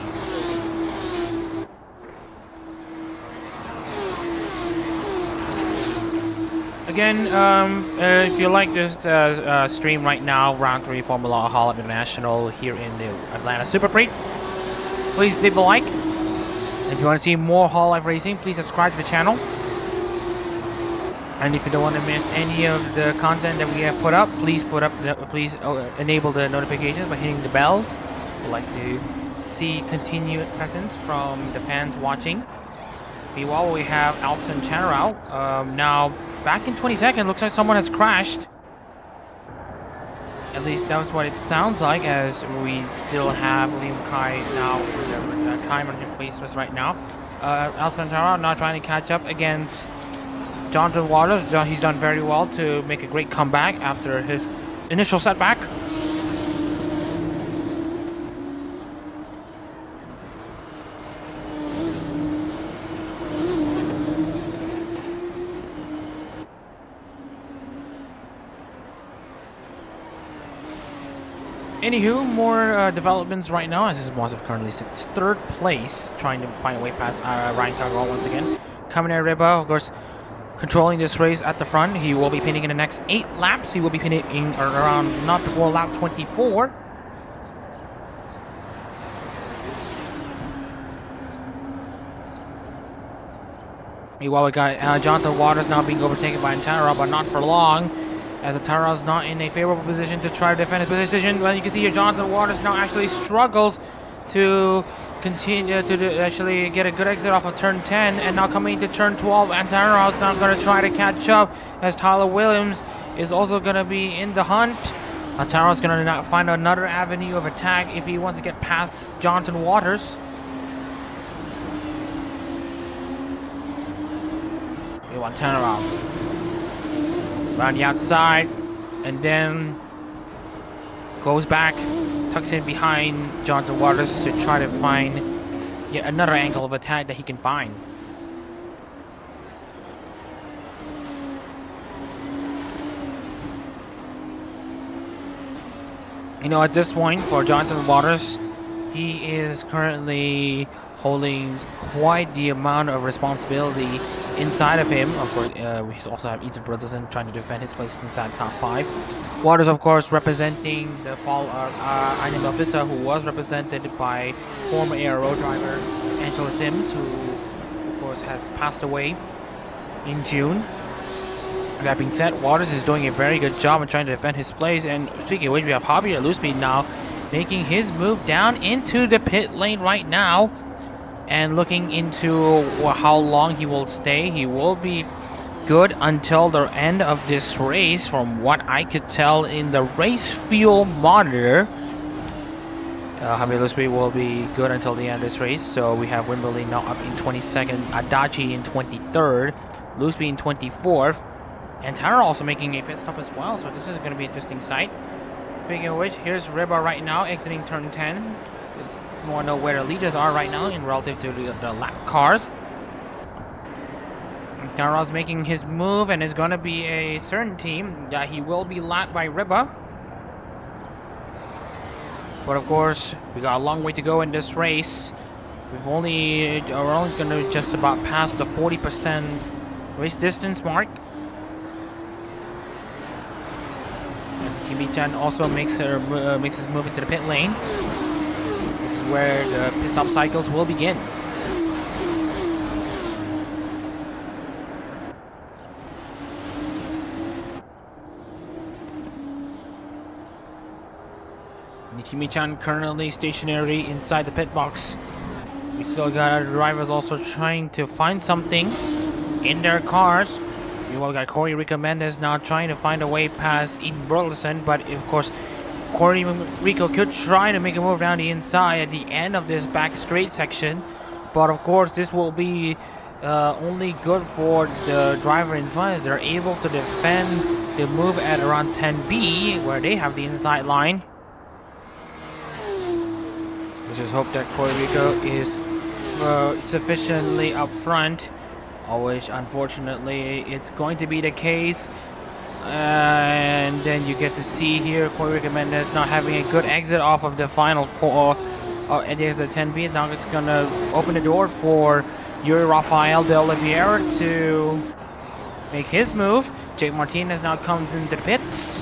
Again, if you like this stream right now, round 3 Formula Hololive International here in the Atlanta Super Prix, please leave a like. If you want to see more Hololive racing, please subscribe to the channel. And if you don't want to miss any of the content that we have put up, please enable the notifications by hitting the bell. We'd like to see continued presence from the fans watching. Meanwhile, we have Alson Chanarao. Now, back in 22nd, looks like someone has crashed. At least that's what it sounds like, as we still have Liam Kai now with the time on his place right now. Alson Chanarao now trying to catch up against Jonathan Waters. He's done very well to make a great comeback after his initial setback. Anywho, more developments right now, as his Mosif currently sits 3rd place, trying to find a way past Ryan Carz once again. Kamine Riba, of course, controlling this race at the front. He will be pinning in the next 8 laps. He will be pinning around not before lap 24. Meanwhile, we got Jonathan Waters now being overtaken by Chanarao, but not for long, as Chanarao is not in a favorable position to try to defend his position. Well, you can see here Jonathan Waters now actually struggles to continue to actually get a good exit off of turn 10, and now coming to turn 12, and Chanarao is now going to try to catch up, as Tyler Williams is also going to be in the hunt. Chanarao is going to find another avenue of attack if he wants to get past Jonathan Waters. We want Chanarao around the outside, and then goes back, tucks in behind Jonathan Waters to try to find yet another angle of attack that he can find. You know, at this point for Jonathan Waters, he is currently holding quite the amount of responsibility inside of him. Of course, we also have Ethan Brotherson trying to defend his place inside top 5. Waters, of course, representing the fall of Aina Melfissa, who was represented by former ARO driver Angela Sims, who, of course, has passed away in June. That being said, Waters is doing a very good job in trying to defend his place. And speaking of which, we have Javier Lusby now making his move down into the pit lane right now, and looking into how long he will stay. He will be good until the end of this race, from what I could tell in the race fuel monitor. Javier Lusby will be good until the end of this race. So we have Wimberley now up in 22nd, Adachi in 23rd, Lusby in 24th, and Tanner also making a pit stop as well. So this is going to be an interesting sight. Speaking of which, here's Riba right now exiting turn 10. You want to know where the leaders are right now in relative to the lap cars. Carz making his move, and it's going to be a certainty that he will be lapped by Riba. But of course, we got a long way to go in this race. We're only going to just about pass the 40% race distance mark. And Kimi-chan also makes his move into the pit lane. This is where the pit stop cycles will begin. Kimi-chan currently stationary inside the pit box. We still got our drivers also trying to find something in their cars. We got Corey Rico Mendes now trying to find a way past Eden Burleson, but of course Corey Rico could try to make a move down the inside at the end of this back straight section, but of course this will be only good for the driver in front as they're able to defend the move at around 10B where they have the inside line. Let's just hope that Corey Rico is sufficiently up front, which unfortunately it's going to be the case. And then you get to see here Corey Rico Mendes not having a good exit off of the final core. It is the 10B. Now it's going to open the door for Yuri Rafael de Oliveira to make his move. Jake Martinez now comes into the pits.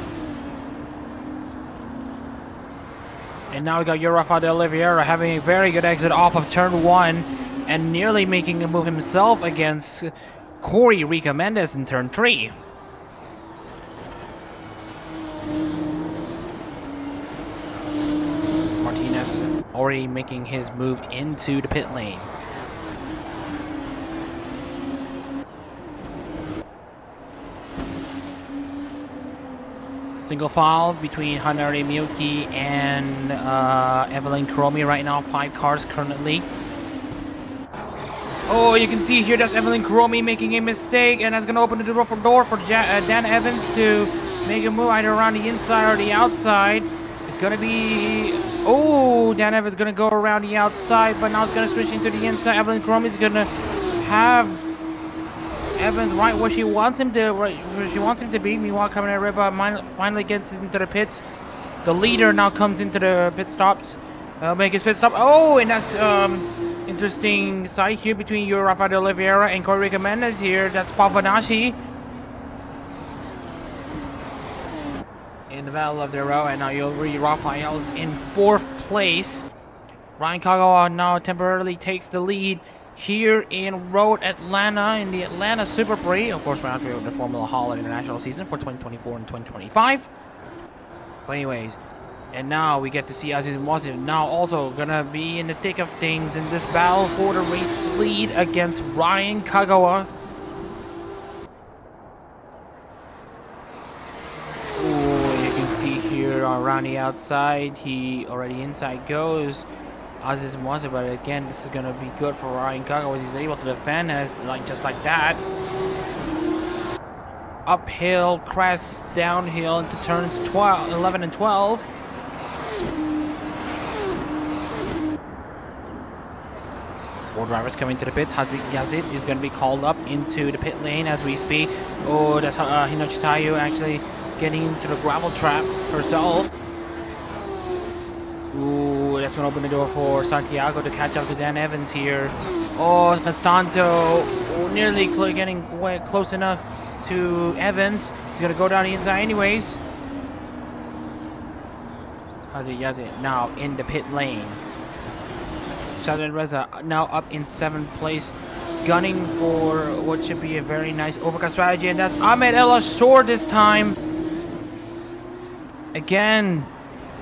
And now we got Yuri Rafael de Oliveira having a very good exit off of turn 1 and nearly making a move himself against Corey Rico Mendes in turn 3. Martinez already making his move into the pit lane. Single file between Hanare Miyuki and Evelyn Kuromi right now. 5 cars currently. Oh, you can see here that's Evelyn Kuromi making a mistake, and that's going to open the door for Dan Evans to make a move either around the inside or the outside. It's going to be... Oh, Dan Evans is going to go around the outside, but now it's going to switch into the inside. Evelyn Kuromi is going to have Evans right where she wants him to be. Meanwhile, Kamen Riba finally gets into the pits. The leader now comes into the pit stops. Make his pit stop. Oh, and that's interesting sight here between Yuri Rafael de Oliveira and Corey Rico Mendes here. That's Papanashi in the battle of the row, and now Yuri Rafael is in 4th place. Ryan Kagawa now temporarily takes the lead here in Road Atlanta in the Atlanta Super Prix. Of course, round 3 of the Formula Hololive International season for 2024 and 2025. But anyways, and now we get to see Aziz Mosif now also gonna be in the thick of things in this battle for the race lead against Ryan Kagawa. Ooh, you can see here around the outside, he already inside goes. Aziz Mosif, but again, this is gonna be good for Ryan Kagawa as he's able to defend as just like that. Uphill, crest, downhill into turns 11 and 12. More drivers coming to the pits. Yazid is going to be called up into the pit lane as we speak. Oh, that's Hinochi Tayo actually getting into the gravel trap herself. Ooh, that's going to open the door for Santiago to catch up to Dan Evans here. Oh, Festanto nearly getting close enough to Evans. He's going to go down the inside anyways. Yazid now in the pit lane. Shadran Reza now up in 7th place, gunning for what should be a very nice overcut strategy, and that's Ahmed El Ashor this time. Again,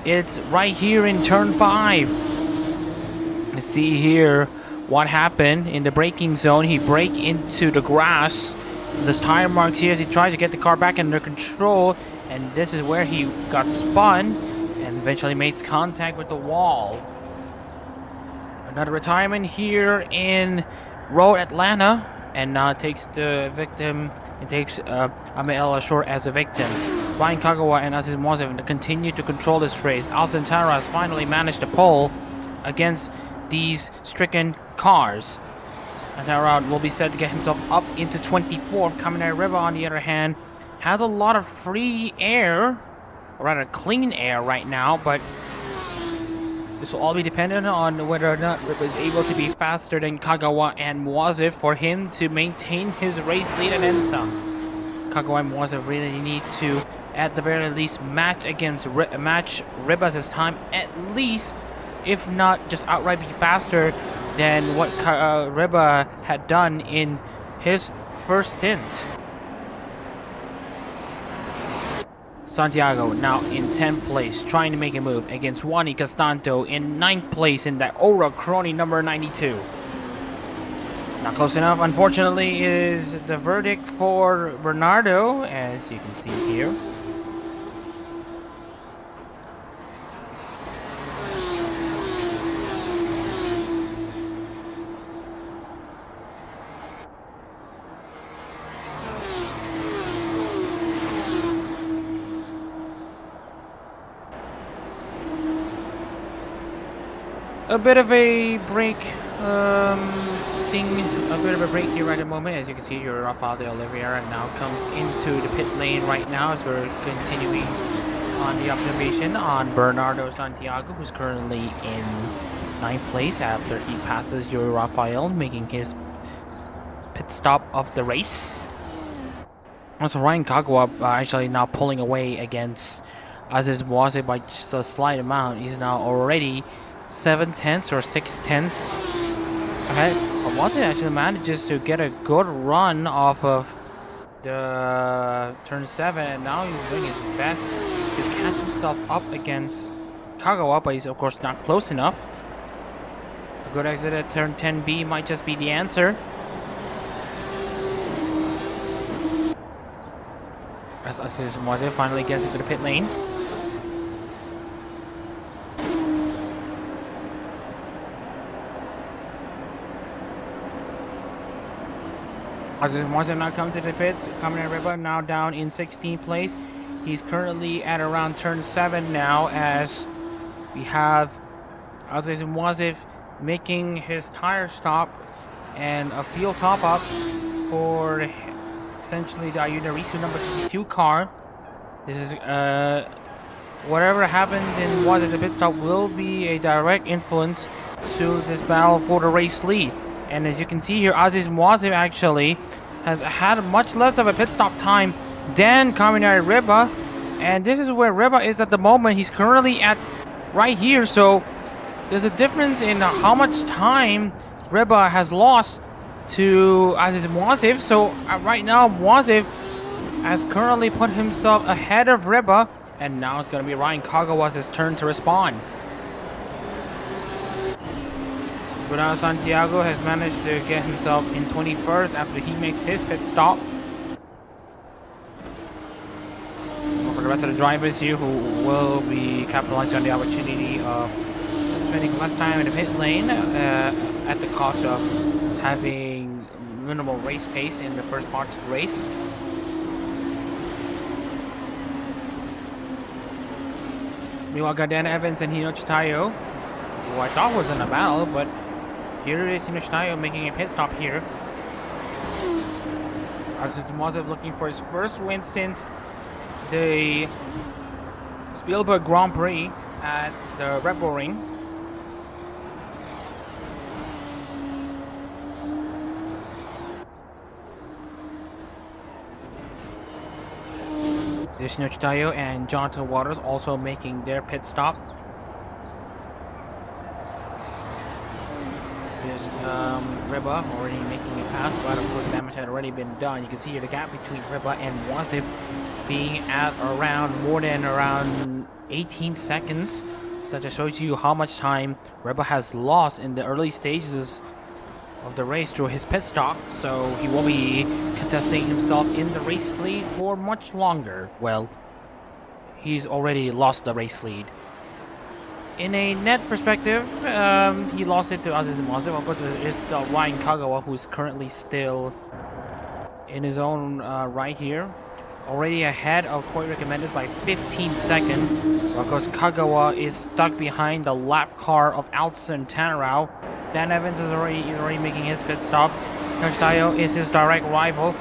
it's right here in turn 5. Let's see here what happened in the braking zone. He braked into the grass. There's tire marks here as he tries to get the car back under control, and this is where he got spun and eventually makes contact with the wall. Another retirement here in Road Atlanta, and now takes the victim. It takes Ahmed El Ashor as the victim. Ryan Kagawa and Aziz Mosif continue to control this race. Alcantara has finally managed to pull against these stricken cars. And that round will be set to get himself up into 24th. Kaminari River, on the other hand, has a lot of free air, or rather clean air right now, but this will all be dependent on whether or not River is able to be faster than Kagawa and Mwazif for him to maintain his race lead and then some. Kagawa and Mwazif really need to, at the very least, match Riba's time, at least, if not just outright be faster than what Riba had done in his first stint. Santiago now in 10th place, trying to make a move against Juani Castanto in 9th place in that Aura Crony number 92. Not close enough, unfortunately, is the verdict for Bernardo, as you can see here. A bit of a break here right at the moment. As you can see, your Rafael de Oliveira now comes into the pit lane right now as we're continuing on the observation on Bernardo Santiago, who's currently in 9th place after he passes your Rafael, making his pit stop of the race. Also, Ryan Kagawa actually now pulling away against Aziz Mwase by just a slight amount. He's now already 7/10 or 6/10 ahead. Mwase actually manages to get a good run off of the turn 7, and now he's doing his best to catch himself up against Kagawa, but he's of course not close enough. A good exit at turn 10B might just be the answer. As Mwase finally gets into the pit lane. Aziz Mwase now comes to the pits. Kaminari Riba now down in 16th place. He's currently at around turn 7 now, as we have Aziz Mwase making his tire stop and a fuel top up for essentially the Ayuda Risu number 62 car. This is whatever happens in Mwase's pit stop will be a direct influence to this battle for the race lead. And as you can see here, Aziz Mwase actually has had much less of a pit stop time than Kaminari Riba. And this is where Riba is at the moment. He's currently at right here. So there's a difference in how much time Riba has lost to Aziz Mwase. So right now, Mwase has currently put himself ahead of Riba. And now it's going to be Ryan Kagawa's turn to respond. Bernardo Santiago has managed to get himself in 21st after he makes his pit stop. For the rest of the drivers here who will be capitalizing on the opportunity of spending less time in the pit lane at the cost of having minimal race pace in the first parts of the race. Meanwhile, Gardena Evans and Hinochi Tayo, who I thought was in a battle, but here is Hinochi Tayo making a pit stop here. Aziz Mwase looking for his first win since the Spielberg Grand Prix at the Red Bull Ring. There's Hinochi Tayo and Jonathan Waters also making their pit stop. There's Riba already making a pass, but of course damage had already been done. You can see here the gap between Riba and Mwase being at more than around 18 seconds. That just shows you how much time Riba has lost in the early stages of the race through his pit stop, so he will be contesting himself in the race lead for much longer. Well, he's already lost the race lead. In a net perspective, he lost it to Aziz Mwase. Of course, there is the Ryan Kagawa, who's currently still in his own right here. already ahead of Koi recommended by 15 seconds. Because Kagawa is stuck behind the lap car of Alson Tanarao. Dan Evans is already making his pit stop. Yoshitayo is his direct rival.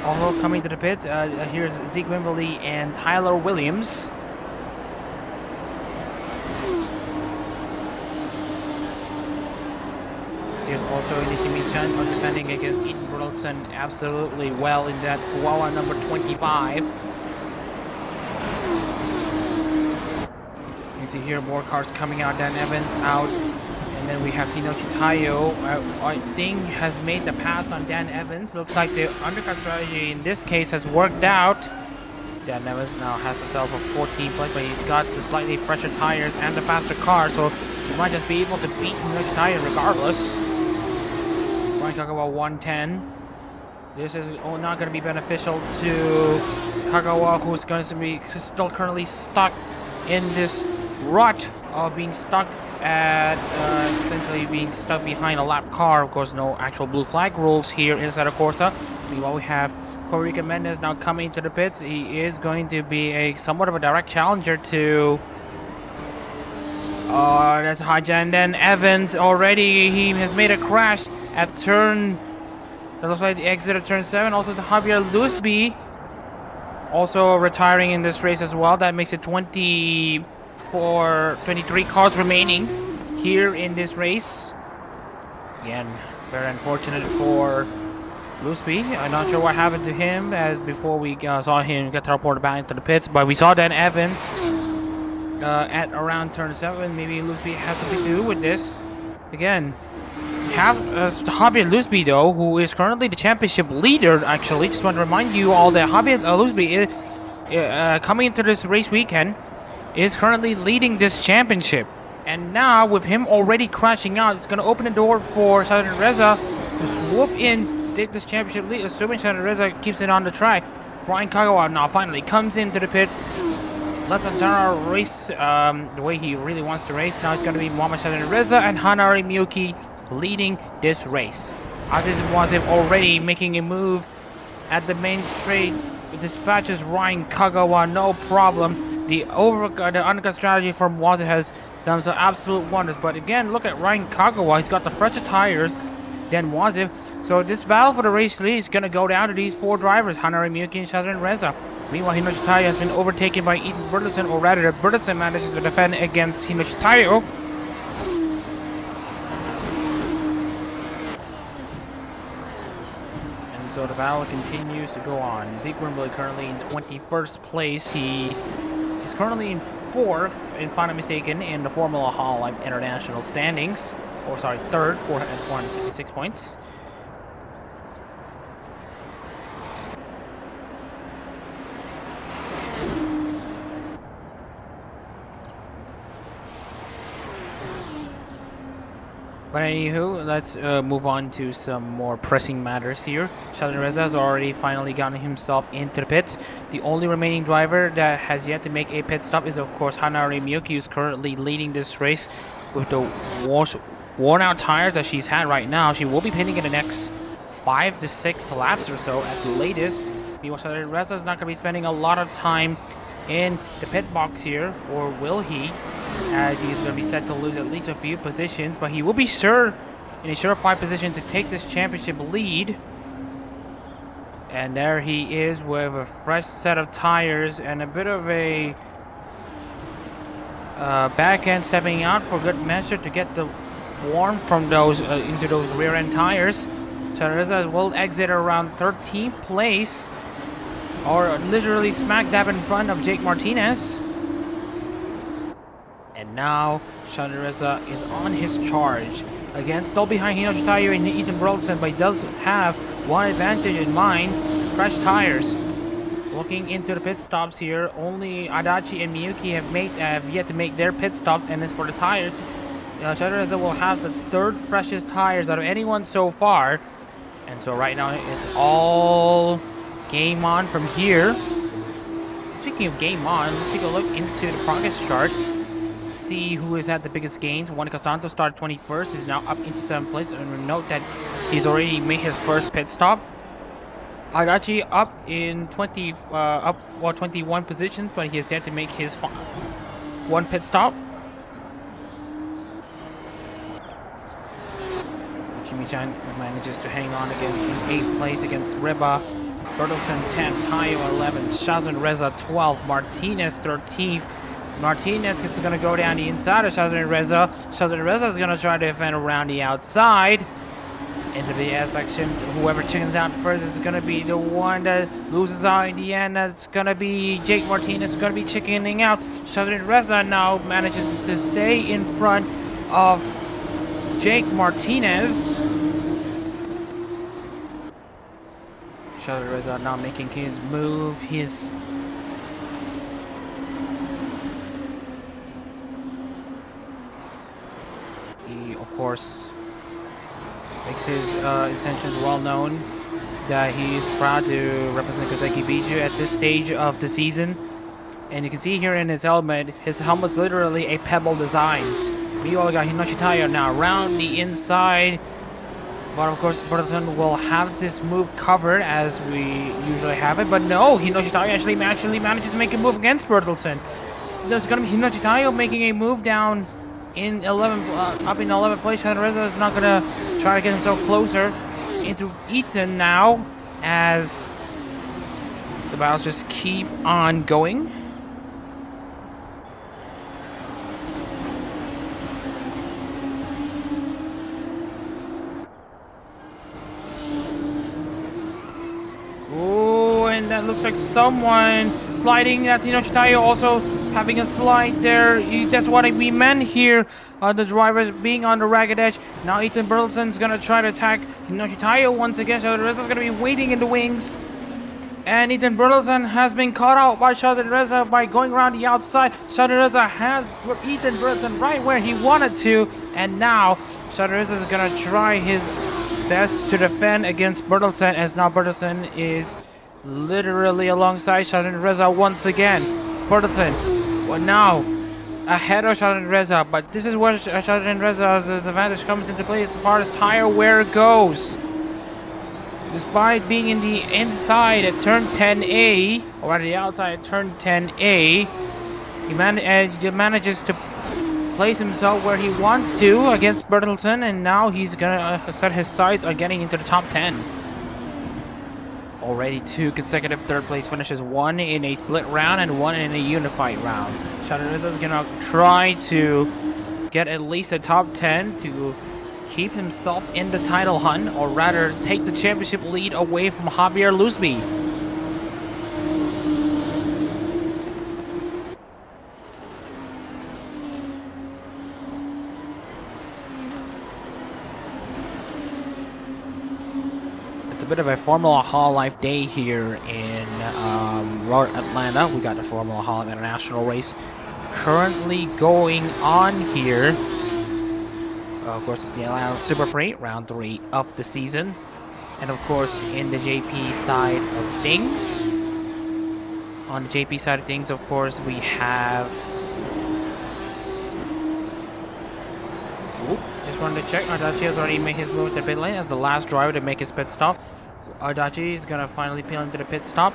Also coming to the pit, here's Zeke Wimberly and Tyler Williams. Here's also Nishimi Chan defending against Eden Burleson absolutely well in that Fuawa number 25. You see here more cars coming out, Dan Evans out. And then we have Hinoshi Tayo, I think has made the pass on Dan Evans. Looks like the undercut strategy in this case has worked out. Dan Evans now has himself a 14 place, but he's got the slightly fresher tires and the faster car, so he might just be able to beat Hinoshi Tayo regardless. Ryan Kagawa 110. This is not going to be beneficial to Kagawa, who's going to be still currently stuck in this rut of being stuck at essentially being stuck behind a lap car. Of course, no actual blue flag rules here in Assetto Corsa. Meanwhile, we have Corrica Mendez now coming to the pits. He is going to be a somewhat of a direct challenger to that's Hajan. Then Evans already, he has made a crash at turn, that looks like the exit of turn 7. Also to Javier Lusby, also retiring in this race as well. That makes it 23 cars remaining here in this race. Again, very unfortunate for Lusby. I'm not sure what happened to him as before we saw him get teleported back into the pits, but we saw Dan Evans at around turn 7. Maybe Lusby has something to do with this. Again, we have Javier Lusby though, who is currently the championship leader. Actually, just want to remind you all that Javier Lusby is coming into this race weekend is currently leading this championship. And now with him already crashing out, it's going to open the door for Southern Reza to swoop in, take this championship lead, assuming Southern Reza keeps it on the track. Ryan Kagawa now finally comes into the pits. Let's Antara race the way he really wants to race. Now it's going to be Mohamed Southern Reza and Hanari Miyuki leading this race. Aziz Wazim already making a move at the main straight. Dispatches Ryan Kagawa, no problem. The undercut strategy from Wazim has done some absolute wonders. But again, look at Ryan Kagawa. He's got the fresher tires than Wazim. So this battle for the race lead is going to go down to these 4 drivers, Hanari Miyuki and Southern Reza. Meanwhile, Hinoshi Tayo has been overtaken by Eden Burleson, or rather, Burleson manages to defend against Hinoshi Tayo. And so the battle continues to go on. Zeke Wimberly currently in 21st place. He is currently in 4th, if I'm not mistaken, in the Formula Hololive International standings. Or sorry, 3rd, 456 points. But anywho, let's move on to some more pressing matters here. Sheldon Reza has already finally gotten himself into the pits. The only remaining driver that has yet to make a pit stop is of course Hanari Miyuki, who's currently leading this race with the worn out tires that she's had right now. She will be pitting in the next 5 to 6 laps or so at the latest. Meanwhile, Sheldon Reza is not going to be spending a lot of time in the pit box here, or will he? As he's going to be set to lose at least a few positions, but he will be sure in a surefire position to take this championship lead. And there he is with a fresh set of tires and a bit of a back end stepping out for good measure to get the warm from those into those rear end tires. Reza will exit around 13th place, or literally smack dab in front of Jake Martinez. And now Sheldon Reza is on his charge. Again, still behind Hinoshi Tayo and Ethan Burleson, but he does have one advantage in mind: fresh tires. Looking into the pit stops here, only Adachi and Miyuki have yet to make their pit stops, and as for the tires, Sheldon Reza will have the 3rd freshest tires out of anyone so far. And so right now it's all game on from here. Speaking of game on, let's take a look into the progress chart. See who has had the biggest gains. Juan Castanto started 21st, is now up into 7th place. And note that he's already made his first pit stop. Adachi up in 21 positions, but he has yet to make his one pit stop. Jimmy-chan manages to hang on again in 8th place against Reba. Bertelsen 10th, Tayo 11th, Shazan Reza 12th, Martinez 13th. Martinez is going to go down the inside of Shazan Reza. Shazan Reza is going to try to defend around the outside. Into the air section, whoever chickens out first is going to be the one that loses out in the end. That's going to be Jake Martinez, going to be chickening out. Shazan Reza now manages to stay in front of Jake Martinez. Shazan Reza now making his move. He, of course, makes his intentions well known that he's proud to represent Kazeki Biju at this stage of the season. And you can see here in his helmet's literally a pebble design. Meanwhile, we got Hinoshi Tayo now around the inside. But of course, Bertelsen will have this move covered as we usually have it. But no, Hinoshi Tayo actually manages to make a move against Bertelsen. There's going to be Hinoshi Tayo making a move down in 11th place. Shazan Reza is not gonna try to get himself closer into Ethan now, as the battles just keep on going. Oh, and that looks like someone sliding. That's Hinoshi Tayo also having a slide there. That's what we meant here. The drivers being on the ragged edge. Now Ethan Bertelsen's gonna try to attack Hinoshi Tayo once again. Shazan Reza's gonna be waiting in the wings. And Ethan Bertelsen has been caught out by Shazan Reza by going around the outside. Shazan Reza has Ethan Bertelsen right where he wanted to. And now Shazan Reza is gonna try his best to defend against Bertelsen, as now Bertelsen is literally alongside Shazan Reza once again. Bertelsen, well, now ahead of Shazan Reza, but this is where Shazan Reza's advantage comes into play as far as tire wear goes. Despite being in the inside at turn 10A, or at the outside at turn 10A, he manages to place himself where he wants to against Bertelsen, and now he's gonna set his sights on getting into the top 10. Already 2 consecutive third place finishes, 1 in a split round and 1 in a unified round. Shazan Reza is gonna try to get at least a top 10 to keep himself in the title hunt, or rather take the championship lead away from Javier Luzbi. It's a bit of a Formula Hololive day here in Atlanta. We got the Formula Hololive International race currently going on here. Of course, it's the Atlanta Super Prix, round 3 of the season. And of course, in the JP side of things, on the JP side of things, of course, we have... Oop, just wanted to check. Adachi has already made his move to the pit lane as the last driver to make his pit stop. Adachi is going to finally peel into the pit stop,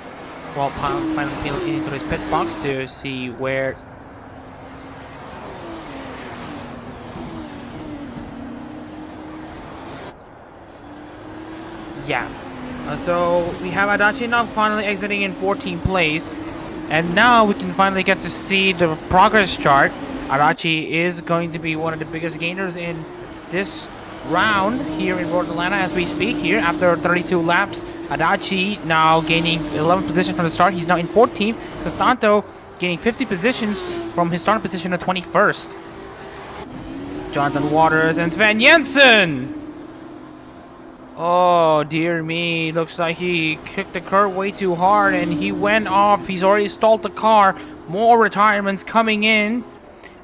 while finally peeling into his pit box to see where... Yeah, so we have Adachi now finally exiting in 14th place, and now we can finally get to see the progress chart. Adachi is going to be one of the biggest gainers in this round here in Road Atlanta as we speak here after 32 laps. Adachi now gaining 11th position from the start. He's now in 14th. Costanto gaining 50 positions from his starting position at 21st. Jonathan Waters and Sven Jensen. Oh dear me, looks like he kicked the curb way too hard and he went off. He's already stalled the car. More retirements coming in,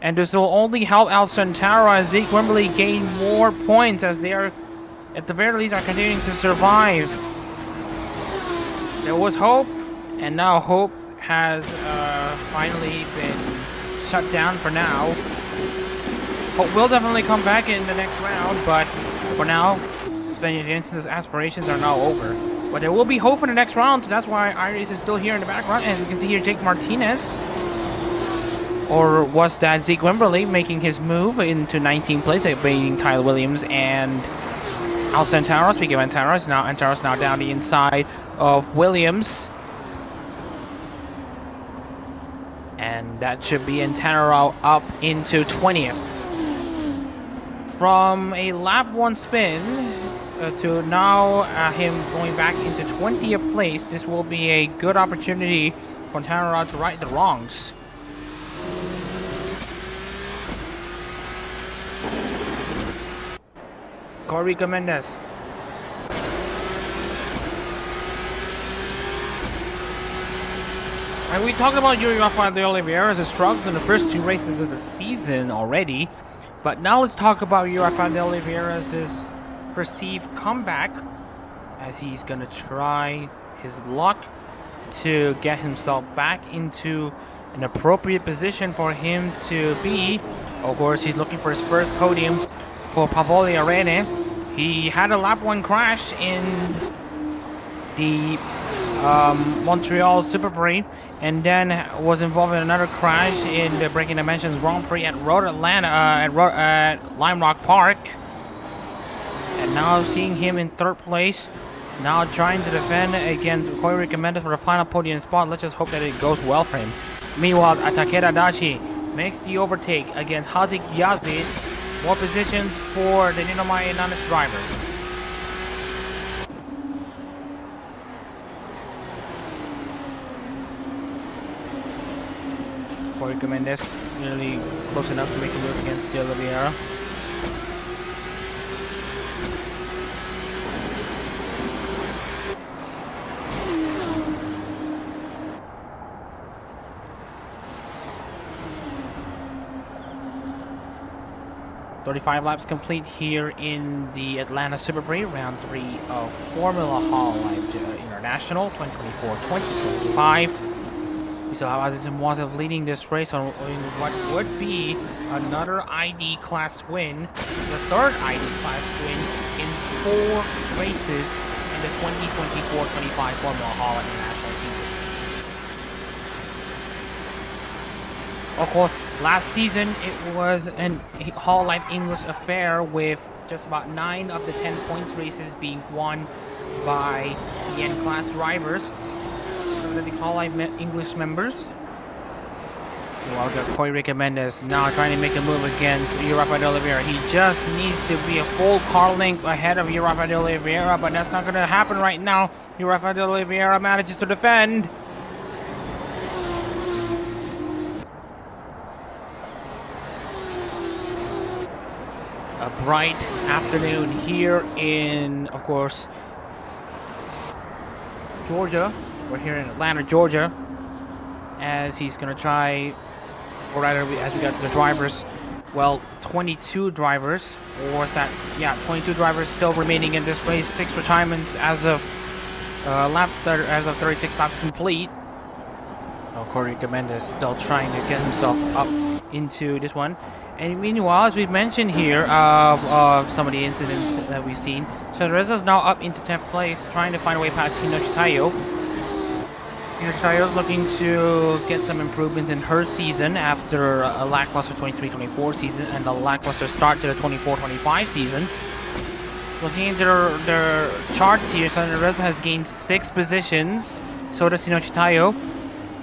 and this will only help Alcantara and Zeke Wembley gain more points, as they are, at the very least, are continuing to survive. There was hope, and now hope has finally been shut down for now. Hope will definitely come back in the next round, but for now, Sven Jensen's aspirations are now over. But there will be hope for the next round, so that's why Iris is still here in the background. As you can see here, Jake Martinez. Or was that Zeke Wimberly making his move into 19th place, beating Tyler Williams and Al Santaro. Speaking of Antaros now down the inside of Williams. And that should be Antaro up into 20th. From a lap 1 spin to now him going back into 20th place, this will be a good opportunity for Antaro to right the wrongs. Corey Mendes. And we talked about Yuri Rafael de Oliveira's struggles in the first 2 races of the season already. But now let's talk about Yuri Rafael de Oliveira's perceived comeback, as he's going to try his luck to get himself back into an appropriate position for him to be. Of course, he's looking for his first podium for Pavoli Arene. He had a lap 1 crash in the Montreal Super Prix, and then was involved in another crash in the Breaking Dimensions Grand Prix at Road Atlanta at Lime Rock Park. And now seeing him in 3rd place, now trying to defend against Corey Mendes for the final podium spot. Let's just hope that it goes well for him. Meanwhile, Takeda Adachi makes the overtake against Hazik Yazid. More positions for the Ninomai Nanis driver. Corey Mendes nearly close enough to make a move against De Oliveira. "35 laps complete here in the Atlanta Super Prix, round 3 of Formula Hololive International 2024-2025. We still have Aziz Mwazov leading this race on what would be another ID class win, the 3rd ID class win in 4 races in the 2024-25 Formula Hololive International season. Of course, last season it was an Hololive English affair, with just about 9 of the 10 points races being won by the N-class drivers, the Hololive English members. Well, got Corey Mendes now trying to make a move against Rafael de Oliveira. He just needs to be a full car length ahead of Rafael de Oliveira, but that's not going to happen right now. Rafael de Oliveira manages to defend. A bright afternoon here in, of course, Georgia. We're here in Atlanta, Georgia, as he's going to try, or rather, as we got the drivers, well, 22 drivers, or that, yeah, 22 drivers still remaining in this race. 6 retirements as of 36 laps complete. Corey Mendes still trying to get himself up into this one. And meanwhile, as we've mentioned here, of some of the incidents that we've seen, Cereza's now up into 10th place, trying to find a way past Hinoshi Tayo. Hinoshi Tayo is looking to get some improvements in her season after a lackluster 23-24 season and a lackluster start to the 24-25 season. Looking into their charts here, Cereza has gained 6 positions. So does Hinoshi Tayo.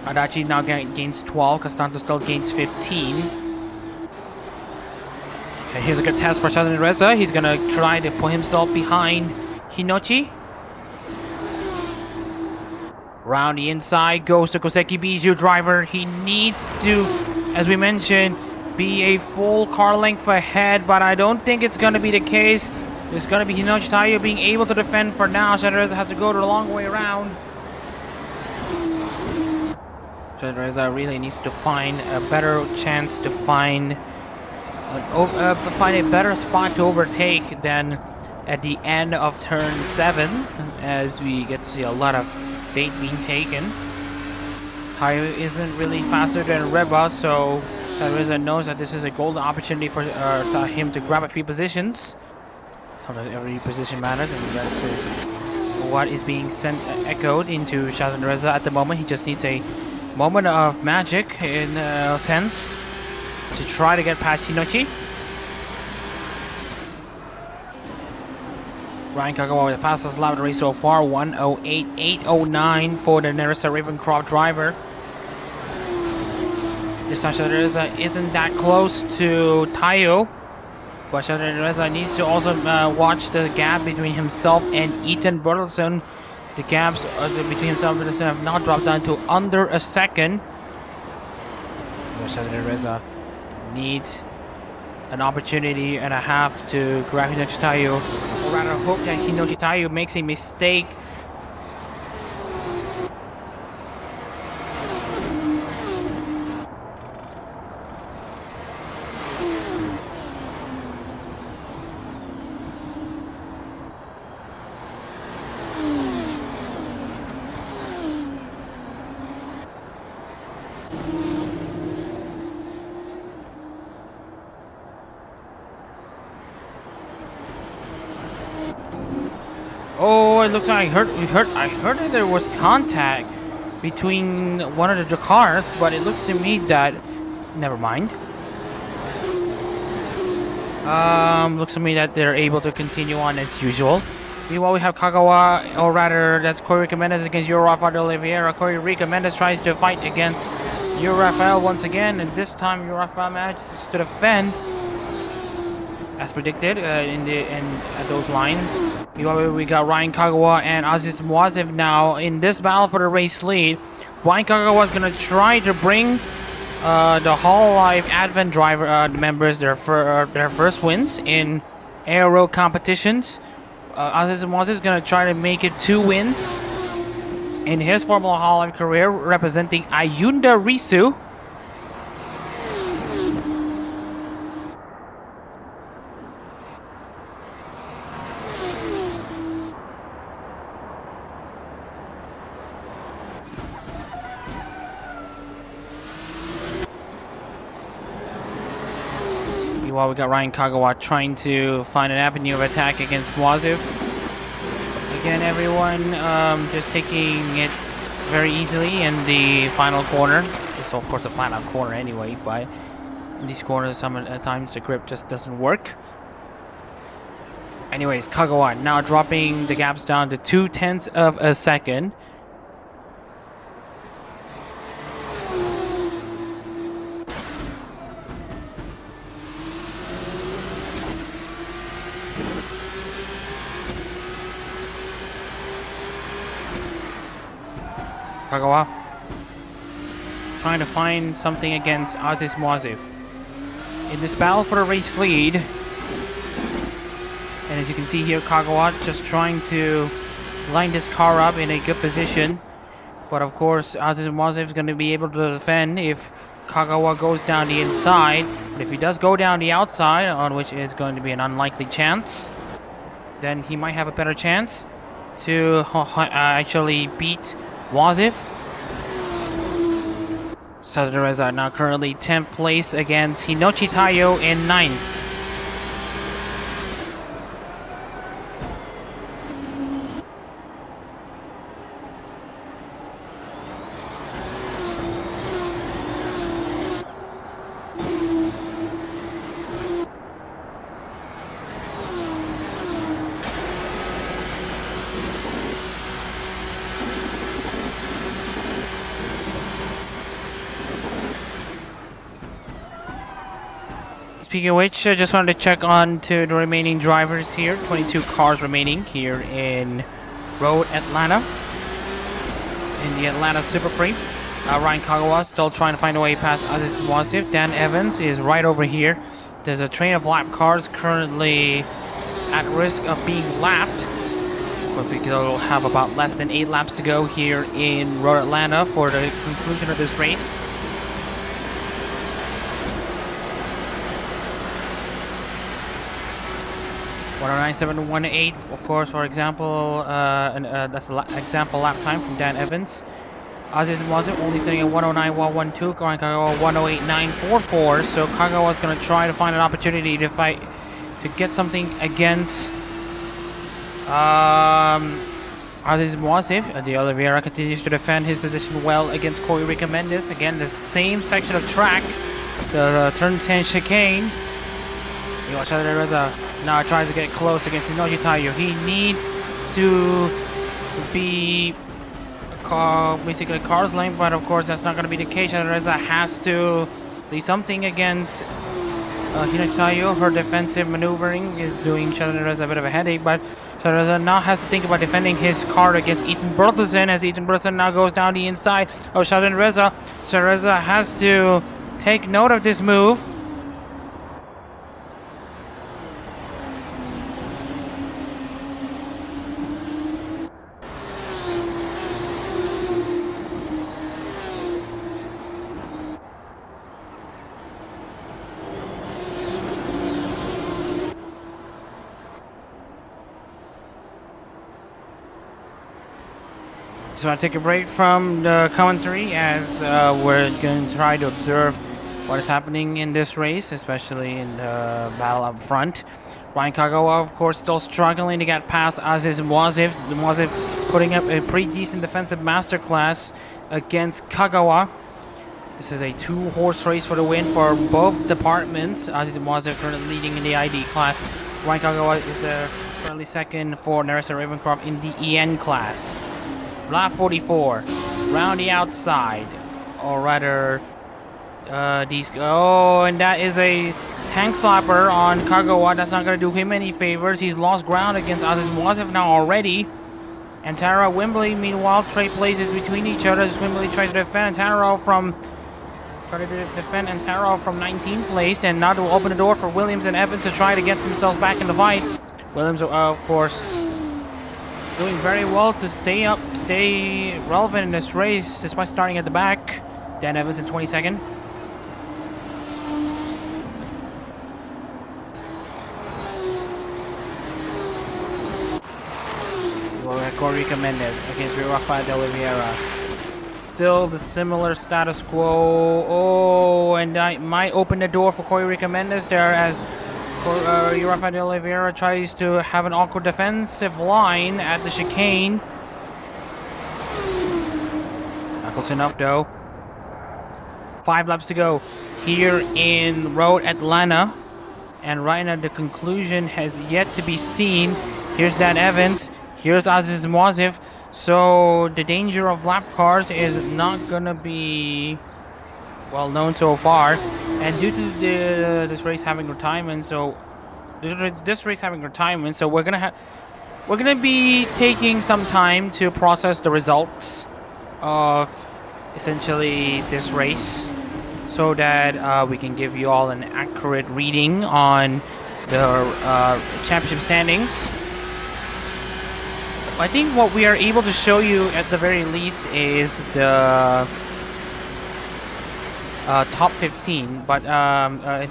Adachi now gains 12. Castanto still gains 15. And here's a good test for Cereza. He's gonna try to put himself behind Hinochi. Around the inside goes the Koseki Bijou driver. He needs to, as we mentioned, be a full car length ahead, but I don't think it's gonna be the case. It's gonna be Hinoshi Tayo being able to defend for now. Cereza has to go the long way around. Cereza really needs to find a better chance to find a better spot to overtake than at the end of turn 7, as we get to see a lot of bait being taken. Tayo isn't really faster than Reba, so Cereza knows that this is a golden opportunity for him to grab a few positions. So that every position matters, and that's his what is being sent echoed into Shazam Reza at the moment. He just needs a moment of magic in a sense to try to get past Shinochi. Ryan Kagawa with the fastest lap of the race so far, 1:08.809 for the Nerissa Ravencroft driver. This time Shazam Reza isn't that close to Tayo, but Shazam Reza needs to also watch the gap between himself and Ethan Bertelsen. The gaps between himself and Bertelsen have now dropped down to under a second. Shazam Reza needs an opportunity and a half to grab Hinochi Tayo, or rather hope that Hinochi Tayo makes a mistake. Oh, it looks like I heard that there was contact between one of the cars, but it looks to me that never mind. Looks to me that they're able to continue on as usual. Meanwhile, we have Kagawa, or rather, that's Corey Mendes against Rafael de Oliveira. Corey Mendes tries to fight against Rafael once again, and this time Rafael manages to defend as predicted in those lines. Meanwhile, we got Ryan Kagawa and Aziz Muazev now in this battle for the race lead. Ryan Kagawa is going to try to bring the Hololive Advent driver members their first wins in aero competitions. Aziz Muazev is going to try to make it 2 wins in his Formula Hololive career, representing Ayunda Risu. While we got Ryan Kagawa trying to find an avenue of attack against Muazev. Again, everyone just taking it very easily in the final corner. It's of course a flat out corner anyway, but in these corners at times the grip just doesn't work. Anyways, Kagawa now dropping the gaps down to 0.2 of a second. Kagawa trying to find something against Aziz Muazev in this battle for the race lead. And as you can see here, Kagawa just trying to line this car up in a good position. But of course, Aziz Muazev is going to be able to defend if Kagawa goes down the inside. But if he does go down the outside, on which is going to be an unlikely chance, then he might have a better chance to actually beat Muazev. Shazam Reza now currently 10th place against Hinochi Tayo in 9th. Speaking of which, I just wanted to check on to the remaining drivers here. 22 cars remaining here in Road Atlanta. In the Atlanta Super Prix. Ryan Kagawa still trying to find a way past Aziz Muazev. Dan Evans is right over here. There's a train of lap cars currently at risk of being lapped. Of course, we will have about less than 8 laps to go here in Road Atlanta for the conclusion of this race. .09.718, of course, for example, that's an example lap time from Dan Evans. Aziz Muazev only sitting at 109.112, Ryan Kagawa 108.944. So Kagawa is going to try to find an opportunity to fight to get something against Aziz Moasif. De Oliveira continues to defend his position well against Corey Recommendez. Again, the same section of track, the turn 10 chicane. Shadon Reza now tries to get close against Inoji Taiyo. He needs to be basically Carz lane, but of course that's not going to be the case. Shadon Reza has to do something against Inoji Taiyo. Her defensive maneuvering is doing Shadon Reza a bit of a headache, but Shadon Reza now has to think about defending his car against Ethan Bertelsen, as Ethan Bertelsen now goes down the inside of Shadon Reza. Shadon Reza has to take note of this move. So I take a break from the commentary as we're going to try to observe what is happening in this race, especially in the battle up front. Ryan Kagawa, of course, still struggling to get past Aziz Moasif. Moasif putting up a pretty decent defensive masterclass against Kagawa. This is a 2-horse race for the win for both departments. Aziz Moasif currently leading in the ID class. Ryan Kagawa is currently second for Nerissa Ravencroft in the EN class. Lap 44, round the outside, or rather, and that is a tank slapper on Kagawa. That's not going to do him any favors. He's lost ground against Aziz Moasif now already. And Tara Wimbley, meanwhile, trade places between each other. Wimbley tries to defend Tara from 19th place, and now to open the door for Williams and Evans to try to get themselves back in the fight. Williams, of course, doing very well to stay relevant in this race despite starting at the back. Dan Evans in 22nd. Corey Recommendez against Rafael de Oliveira. Still the similar status quo. Oh, and I might open the door for Corey Recommendez there as Rafael de Oliveira tries to have an awkward defensive line at the chicane. Not close enough though. 5 laps to go here in Road Atlanta. And right now the conclusion has yet to be seen. Here's Dan Evans. Here's Aziz Moasif. So the danger of lap cars is not gonna be well known so far, and due to this race having retirement, so we're gonna be taking some time to process the results of essentially this race, so that we can give you all an accurate reading on the championship standings. I think what we are able to show you at the very least is the top 15, but I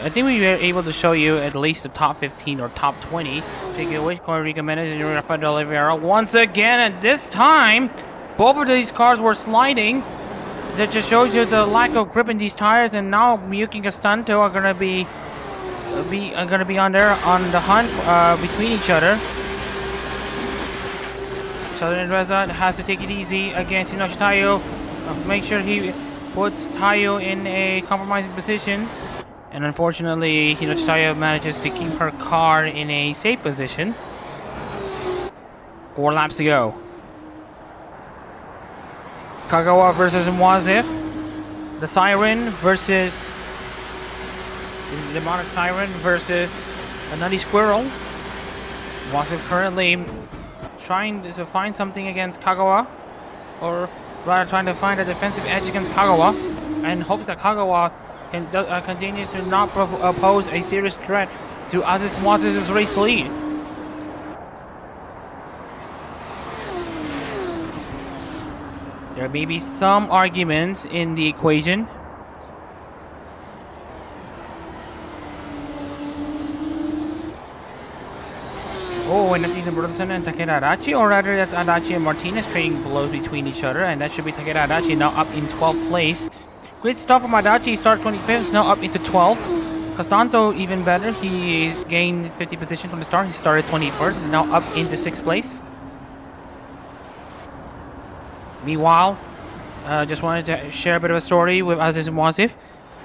think we were able to show you at least the top 15 or top 20. Take it away, Corey Recommendez and Rafael de Oliveira once again, and this time both of these cars were sliding. That just shows you the lack of grip in these tires, and now Miyuki and Castanto are gonna be on the hunt between each other. Shadon Reza has to take it easy against Inoshi Taiyo. Make sure he puts Taiyo in a compromising position. And unfortunately, Inoshi Taiyo manages to keep her car in a safe position. 4 laps to go. Kagawa versus Moasif. The Siren versus the Demonic Siren versus a Nutty Squirrel. Moasif currently trying to find something against Kagawa, or rather trying to find a defensive edge against Kagawa, and hopes that Kagawa continues to not pose a serious threat to Aziz Moasif's race lead. There may be some arguments in the equation. Oh, and that's either Bertelsen and Takeda Adachi, or rather that's Adachi and Martinez trading blows between each other, and that should be Takeda Adachi now up in 12th place. Great stuff from Adachi. He started 25th, now up into 12th. Castanto even better. He gained 50 positions from the start. He started 21st, is now up into 6th place. Meanwhile, just wanted to share a bit of a story with Aziz Mwazif.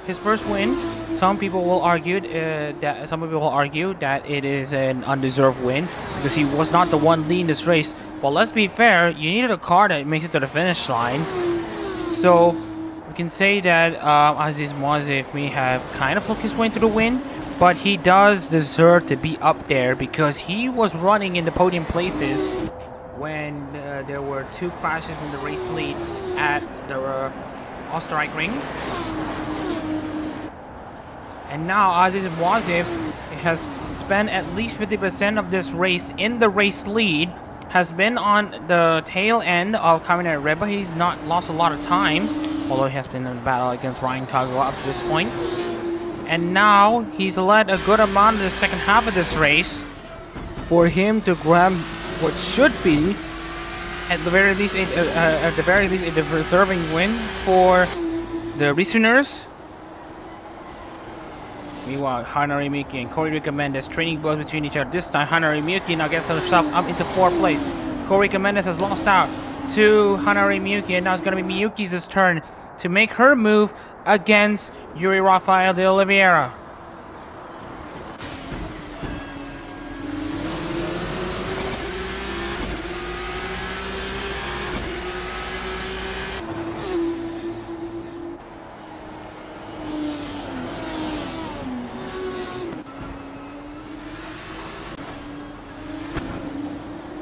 His first win. Some people will argue that it is an undeserved win because he was not the one leading this race. Well, let's be fair. You needed a car that makes it to the finish line. So we can say that Aziz Mwazif may have kind of looked his way to the win, but he does deserve to be up there because he was running in the podium places when there were 2 crashes in the race lead at the Österreich Ring. And now Aziz Mwazif has spent at least 50% of this race in the race lead, has been on the tail end of Kaminari Reba. He's not lost a lot of time, although he has been in a battle against Ryan Kagawa up to this point. And now he's led a good amount of the second half of this race for him to grab what should be, at the very least, a deserving win for the Reasoners. Meanwhile, Hanari Miyuki and Corey Mendes trading blows between each other. This time, Hanari Miyuki now gets himself up into 4th place. Corey Mendes has lost out to Hanari Miyuki, and now it's going to be Miyuki's turn to make her move against Yuri Rafael de Oliveira.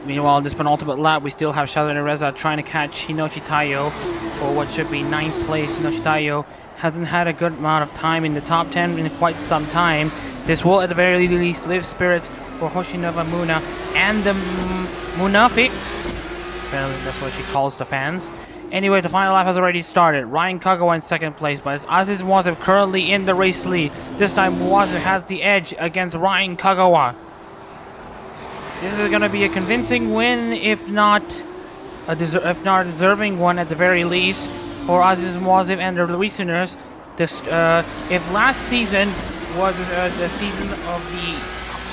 Meanwhile, in this penultimate lap, we still have Shadowin Reza trying to catch Hinoshi Taiyo for what should be 9th place. Hinoshi Taiyo hasn't had a good amount of time in the top 10 in quite some time. This will at the very least live spirits for Hoshinova Muna and the Munafics. Apparently that's what she calls the fans. Anyway, the final lap has already started. Ryan Kagawa in 2nd place, but it's Aziz Mwazif currently in the race lead. This time Mwazif has the edge against Ryan Kagawa. This is going to be a convincing win, if not a deserving one at the very least, for Aziz Mwazif and the Reasoners. If last season was the season of the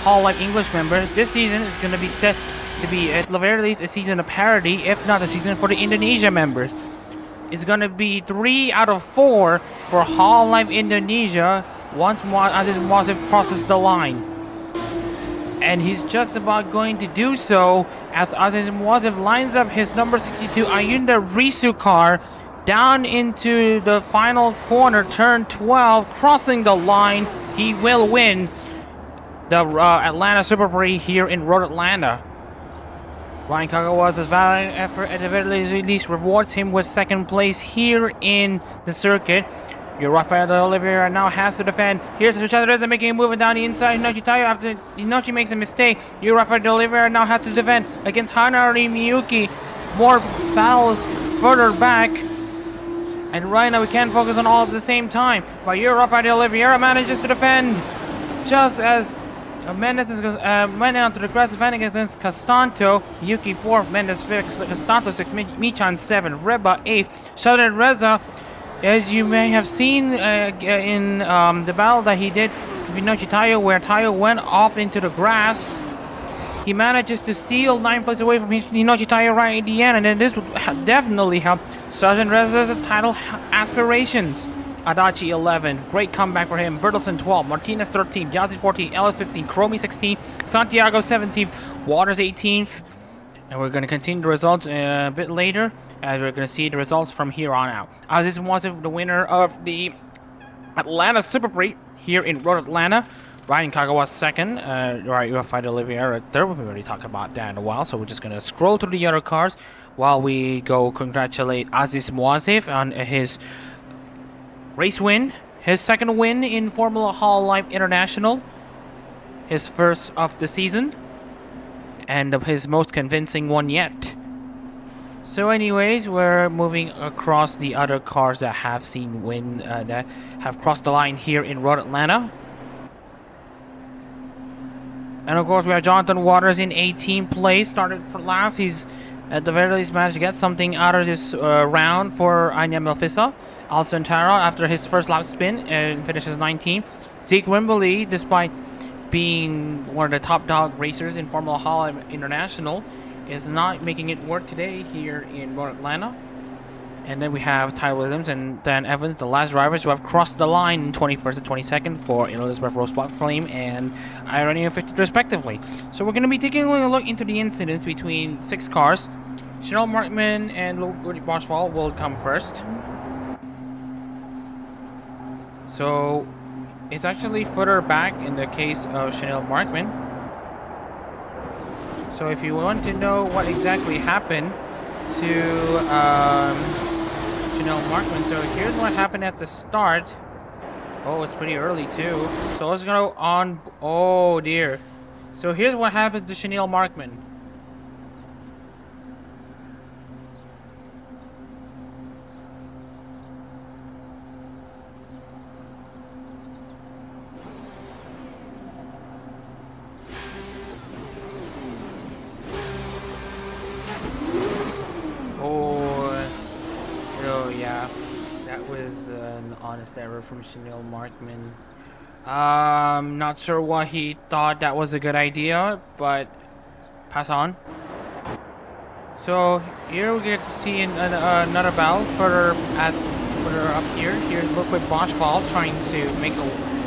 Hololive English members, this season is going to be set to be at the very least a season of parity, if not a season for the Indonesia members. It's going to be 3 out of 4 for Hololive Indonesia once Aziz Mwazif crosses the line. And he's just about going to do so as Aziz Mwazif lines up his number 62 Ayunda Risu car down into the final corner, turn 12, crossing the line. He will win the Atlanta Super Prix here in Road Atlanta. Ryan Kagawa's valiant effort at the very least rewards him with 2nd place here in the circuit. Your Rafael de Oliveira now has to defend. Here's Reza making a move down the inside. Hinoshi Taiyo after Hinoshi makes a mistake. Your Rafael de Oliveira now has to defend against Hanari Miyuki. More battles further back. And right now we can't focus on all at the same time. But your Rafael de Oliveira manages to defend. Just as Mendes is went out to the grass defending against Castanto. Yuki 4th, Mendes 5th, Castanto 6th, Michan 7th, Reba 8th, Shadowin Reza. As you may have seen in the battle that he did with Hinoshi Taiyo, where Taiyo went off into the grass, he manages to steal 9th place away from Hinoshi Taiyo right at the end, and then this would definitely help Shadowin Reza's title aspirations. Adachi 11th, great comeback for him. Bertelsen 12th, Martinez 13th, Jazzy 14th, Ellis 15th, Chromie 16th, Santiago 17th, Waters 18th. And we're going to continue the results a bit later, as we're going to see the results from here on out. Aziz Mwazif, the winner of the Atlanta Super Prix here in Road Atlanta. Ryan Kagawa 2nd. Rafael de Oliveira 3rd. We already talked about that in a while, so we're just going to scroll through the other cars while we go congratulate Aziz Mwazif on his race win. His 2nd win in Formula Hololive International. His 1st of the season. And his most convincing one yet. So anyways, we're moving across the other cars that have seen win, that have crossed the line here in Road Atlanta. And of course we have Jonathan Waters in 18th place, started for last. He's at the very least managed to get something out of this round for Anya Melfissa. Alcantara after his first lap spin and finishes 19th. Zeke Wimberley, despite being one of the top dog racers in Formula Hololive International, is not making it work today here in Road Atlanta. And then we have Ty Williams and Dan Evans, the last drivers who have crossed the line in 21st and 22nd for Elizabeth Rose Black Flame and Ironian 50 respectively. So we're going to be taking a look into the incidents between 6 cars. Chanel Markman and Ludwig Boschwald will come first. So it's actually further back in the case of Chanel Markman. So if you want to know what exactly happened to Chanel Markman, so here's what happened at the start. Oh, it's pretty early too. So let's go on. Oh dear. So here's what happened to Chanel Markman. Oh yeah, that was an honest error from Chanel Markman. Not sure why he thought that was a good idea, but pass on. So here we get to see another battle further up here. Here's Ludwig Boschwald trying to make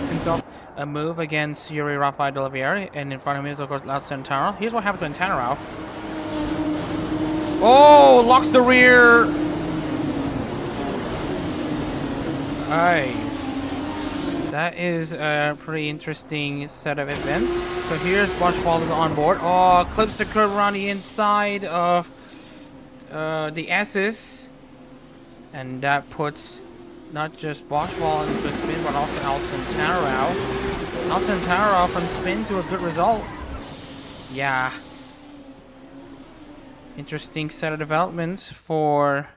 himself a move against Yuri Rafael de Oliveira, and in front of him is of course Lau Santaro. Here's what happened to Antanaro. Oh, locks the rear. Aye. That is a pretty interesting set of events. So here's Boschwald on board. Oh, clips the curve around the inside of the S's. And that puts not just Boschwald into a spin, but also Alcantara. Alcantara from spin to a good result. Yeah. Interesting set of developments for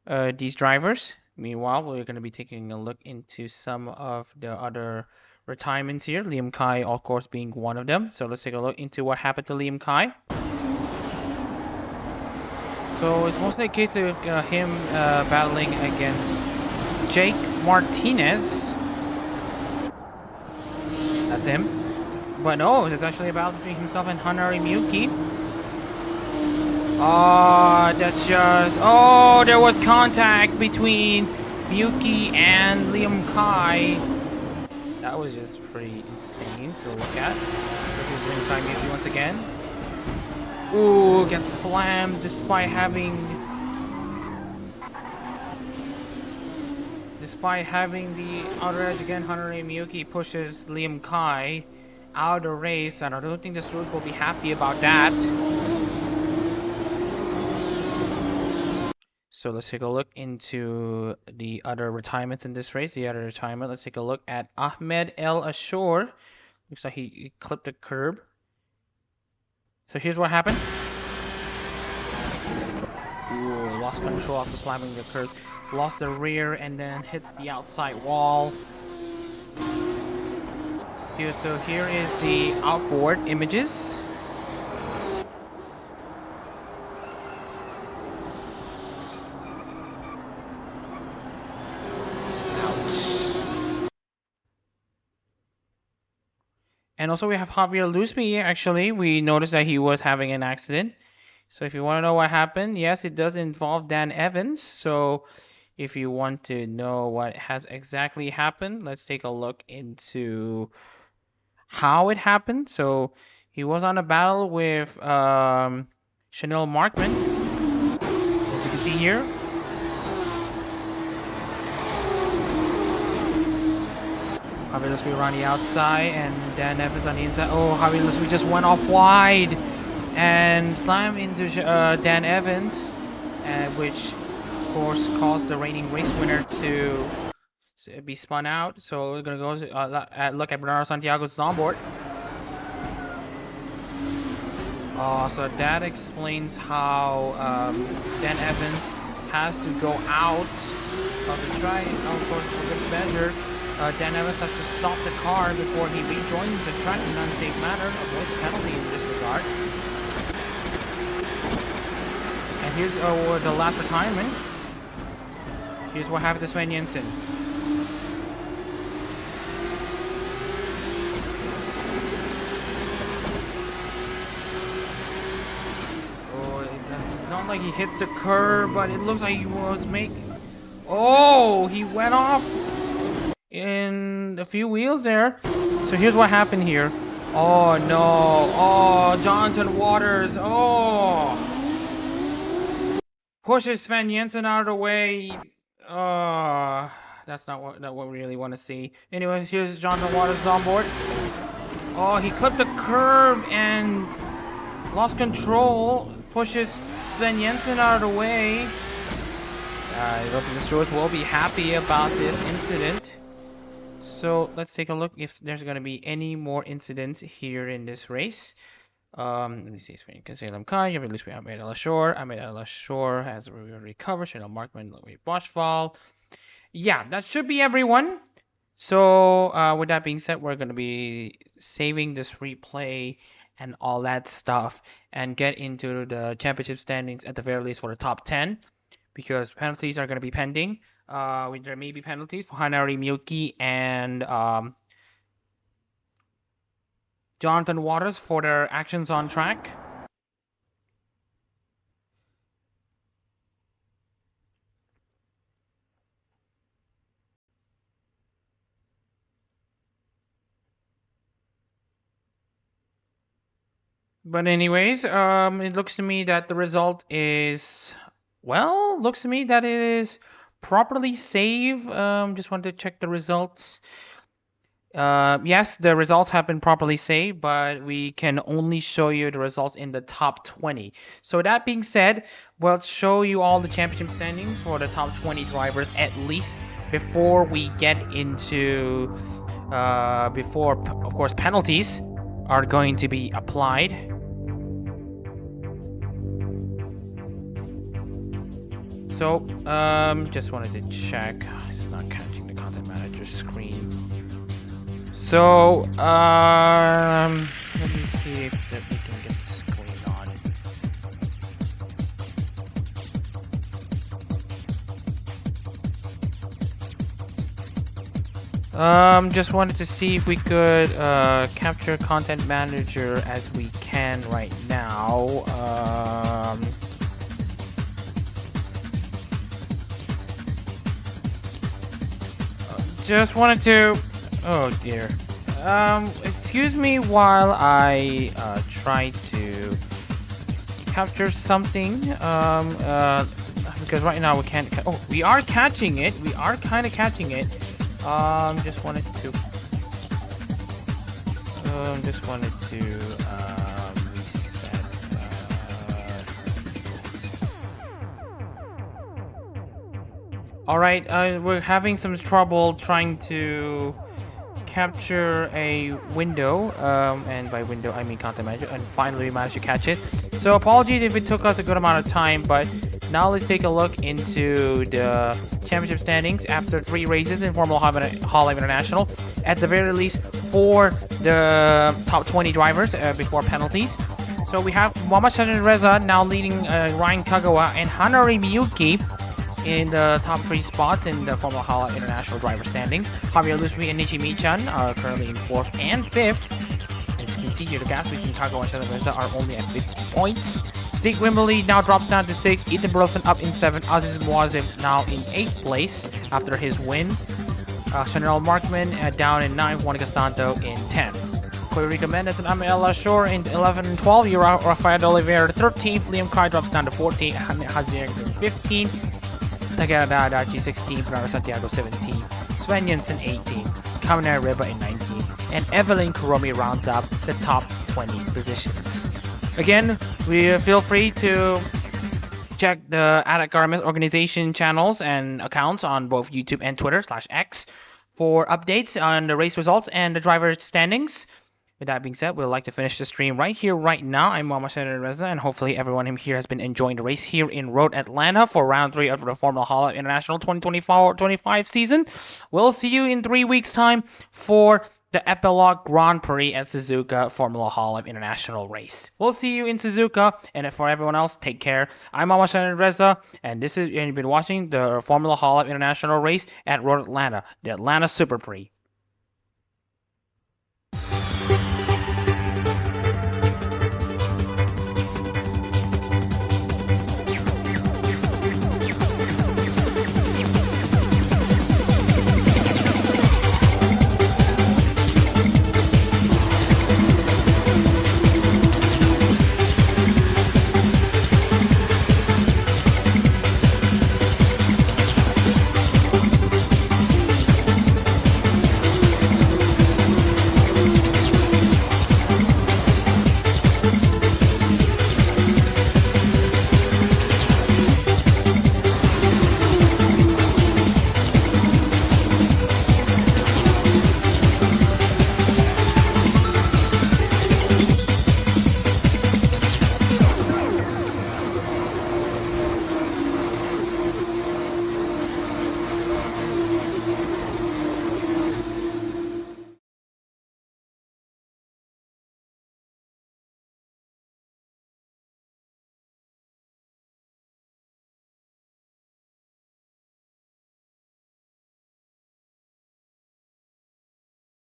these drivers. Meanwhile, we're going to be taking a look into some of the other retirements here. Liam Kai, of course, being one of them. So let's take a look into what happened to Liam Kai. So it's mostly a case of him battling against Jake Martinez. That's him. But no, it's actually a battle between himself and Hanari Miyuki. Oh, that's just... Oh, there was contact between Miyuki and Liam Kai. That was just pretty insane to look at. Here's Liam Kai Miyuki once again. Ooh, gets slammed despite having... the outer edge again. Hanari Miyuki pushes Liam Kai out of the race, and I don't think the stewards will be happy about that. So let's take a look into the other retirements in this race. The other retirement, let's take a look at Ahmed El Ashur. Looks like he clipped the curb. So here's what happened. Ooh, lost control after slamming the curb. Lost the rear and then hits the outside wall. So here is the outboard images. And also we have Javier Luzpi. Actually, we noticed that he was having an accident. So if you want to know what happened, yes, it does involve Dan Evans. So if you want to know what has exactly happened, let's take a look into how it happened. So he was on a battle with Chanel Markman, as you can see here. Javier Luzpi around the outside and Dan Evans on the inside. Oh, Javier Luzpi just went off wide and slammed into Dan Evans, which of course caused the reigning race winner to be spun out. So we're gonna go look at Bernardo Santiago's onboard. So that explains how Dan Evans has to go out of the track. Of course, for good measure. Dan Evans has to stop the car before he rejoins the track in an unsafe manner, avoids a penalty in this regard. And here's the last retirement. Here's what happened to Sven Jensen. Oh, it does not Not like he hits the curb, but it looks like he was making... Oh, he went off in a few wheels there. So here's what happened here. Oh no. Oh, Jonathan Waters. Oh. Pushes Sven Jensen out of the way. That's not what we really want to see. Anyway, here's Jonathan Waters on board. Oh, he clipped the curb and lost control. Pushes Sven Jensen out of the way. I don't think the stewards will be happy about this incident. So let's take a look if there's going to be any more incidents here in this race. Let me see. Salem Kai, at least we have Ahmed Al-Ashor has recovered. Chanel Markman, Louis Boschval. Yeah, that should be everyone. So with that being said, we're going to be saving this replay and all that stuff and get into the championship standings at the very least for the top 10 because penalties are going to be pending. There may be penalties for Hanari Miyuki and Jonathan Waters for their actions on track. But anyways, it looks to me that the result is, well, looks to me that it is properly saved. Just wanted to check the results. Yes, the results have been properly saved, but we can only show you the results in the top 20. So that being said, we'll show you all the championship standings for the top 20 drivers at least before we get into, before, of course, penalties are going to be applied. So, just wanted to check. It's not catching the content manager screen. So, let me see if we can get the screen on. Just wanted to see if we could capture content manager as we can right now. Just wanted to... Oh dear. Excuse me while I try to capture something. Because right now we can't... Oh, we are catching it. We are kind of catching it. Just wanted to... reset. Alright, we're having some trouble trying to capture a window, and by window I mean content manager, and finally we managed to catch it. So apologies if it took us a good amount of time, but now let's take a look into the championship standings after 3 races in Formula Hololive International, at the very least for the top 20 drivers before penalties. So we have Mohamed Reza now leading Ryan Kagawa and Hanari Miyuki in the top 3 spots in the Formula Hololive International driver standings. Javier Lusmi and Nishi Michan are currently in 4th and 5th. As you can see here, the gas between Kagawa and Reza are only at 50 points. Zeke Wimberly now drops down to 6th. Ethan Burleson up in 7th. Aziz Muazim now in 8th place after his win. Chanel Markman down in 9th. Juan Castanto in 10th. Puerto Mendez and Ahmed Al-Ashor in 11 and 12. Rafael Oliveira 13th. Liam Kai drops down to 14th. Hazier in 15th. Takeda Adachi 16th, Bernardo Santiago 17th, Sven Jensen 18th, Kaminer Reba in 19th, and Evelyn Kuromi rounds up the top 20 positions. Again, we feel free to check the Adak-RMS organization channels and accounts on both YouTube and Twitter/X for updates on the race results and the driver standings. With that being said, we'd like to finish the stream right here, right now. I'm Mohamed Reza, and hopefully everyone here has been enjoying the race here in Road Atlanta for round 3 of the Formula Hololive International 2024-25 season. We'll see you in 3 weeks' time for the Epilogue Grand Prix at Suzuka Formula Hololive International race. We'll see you in Suzuka, and for everyone else, take care. I'm Mohamed Reza, and you've been watching the Formula Hololive International race at Road Atlanta, the Atlanta Super Prix.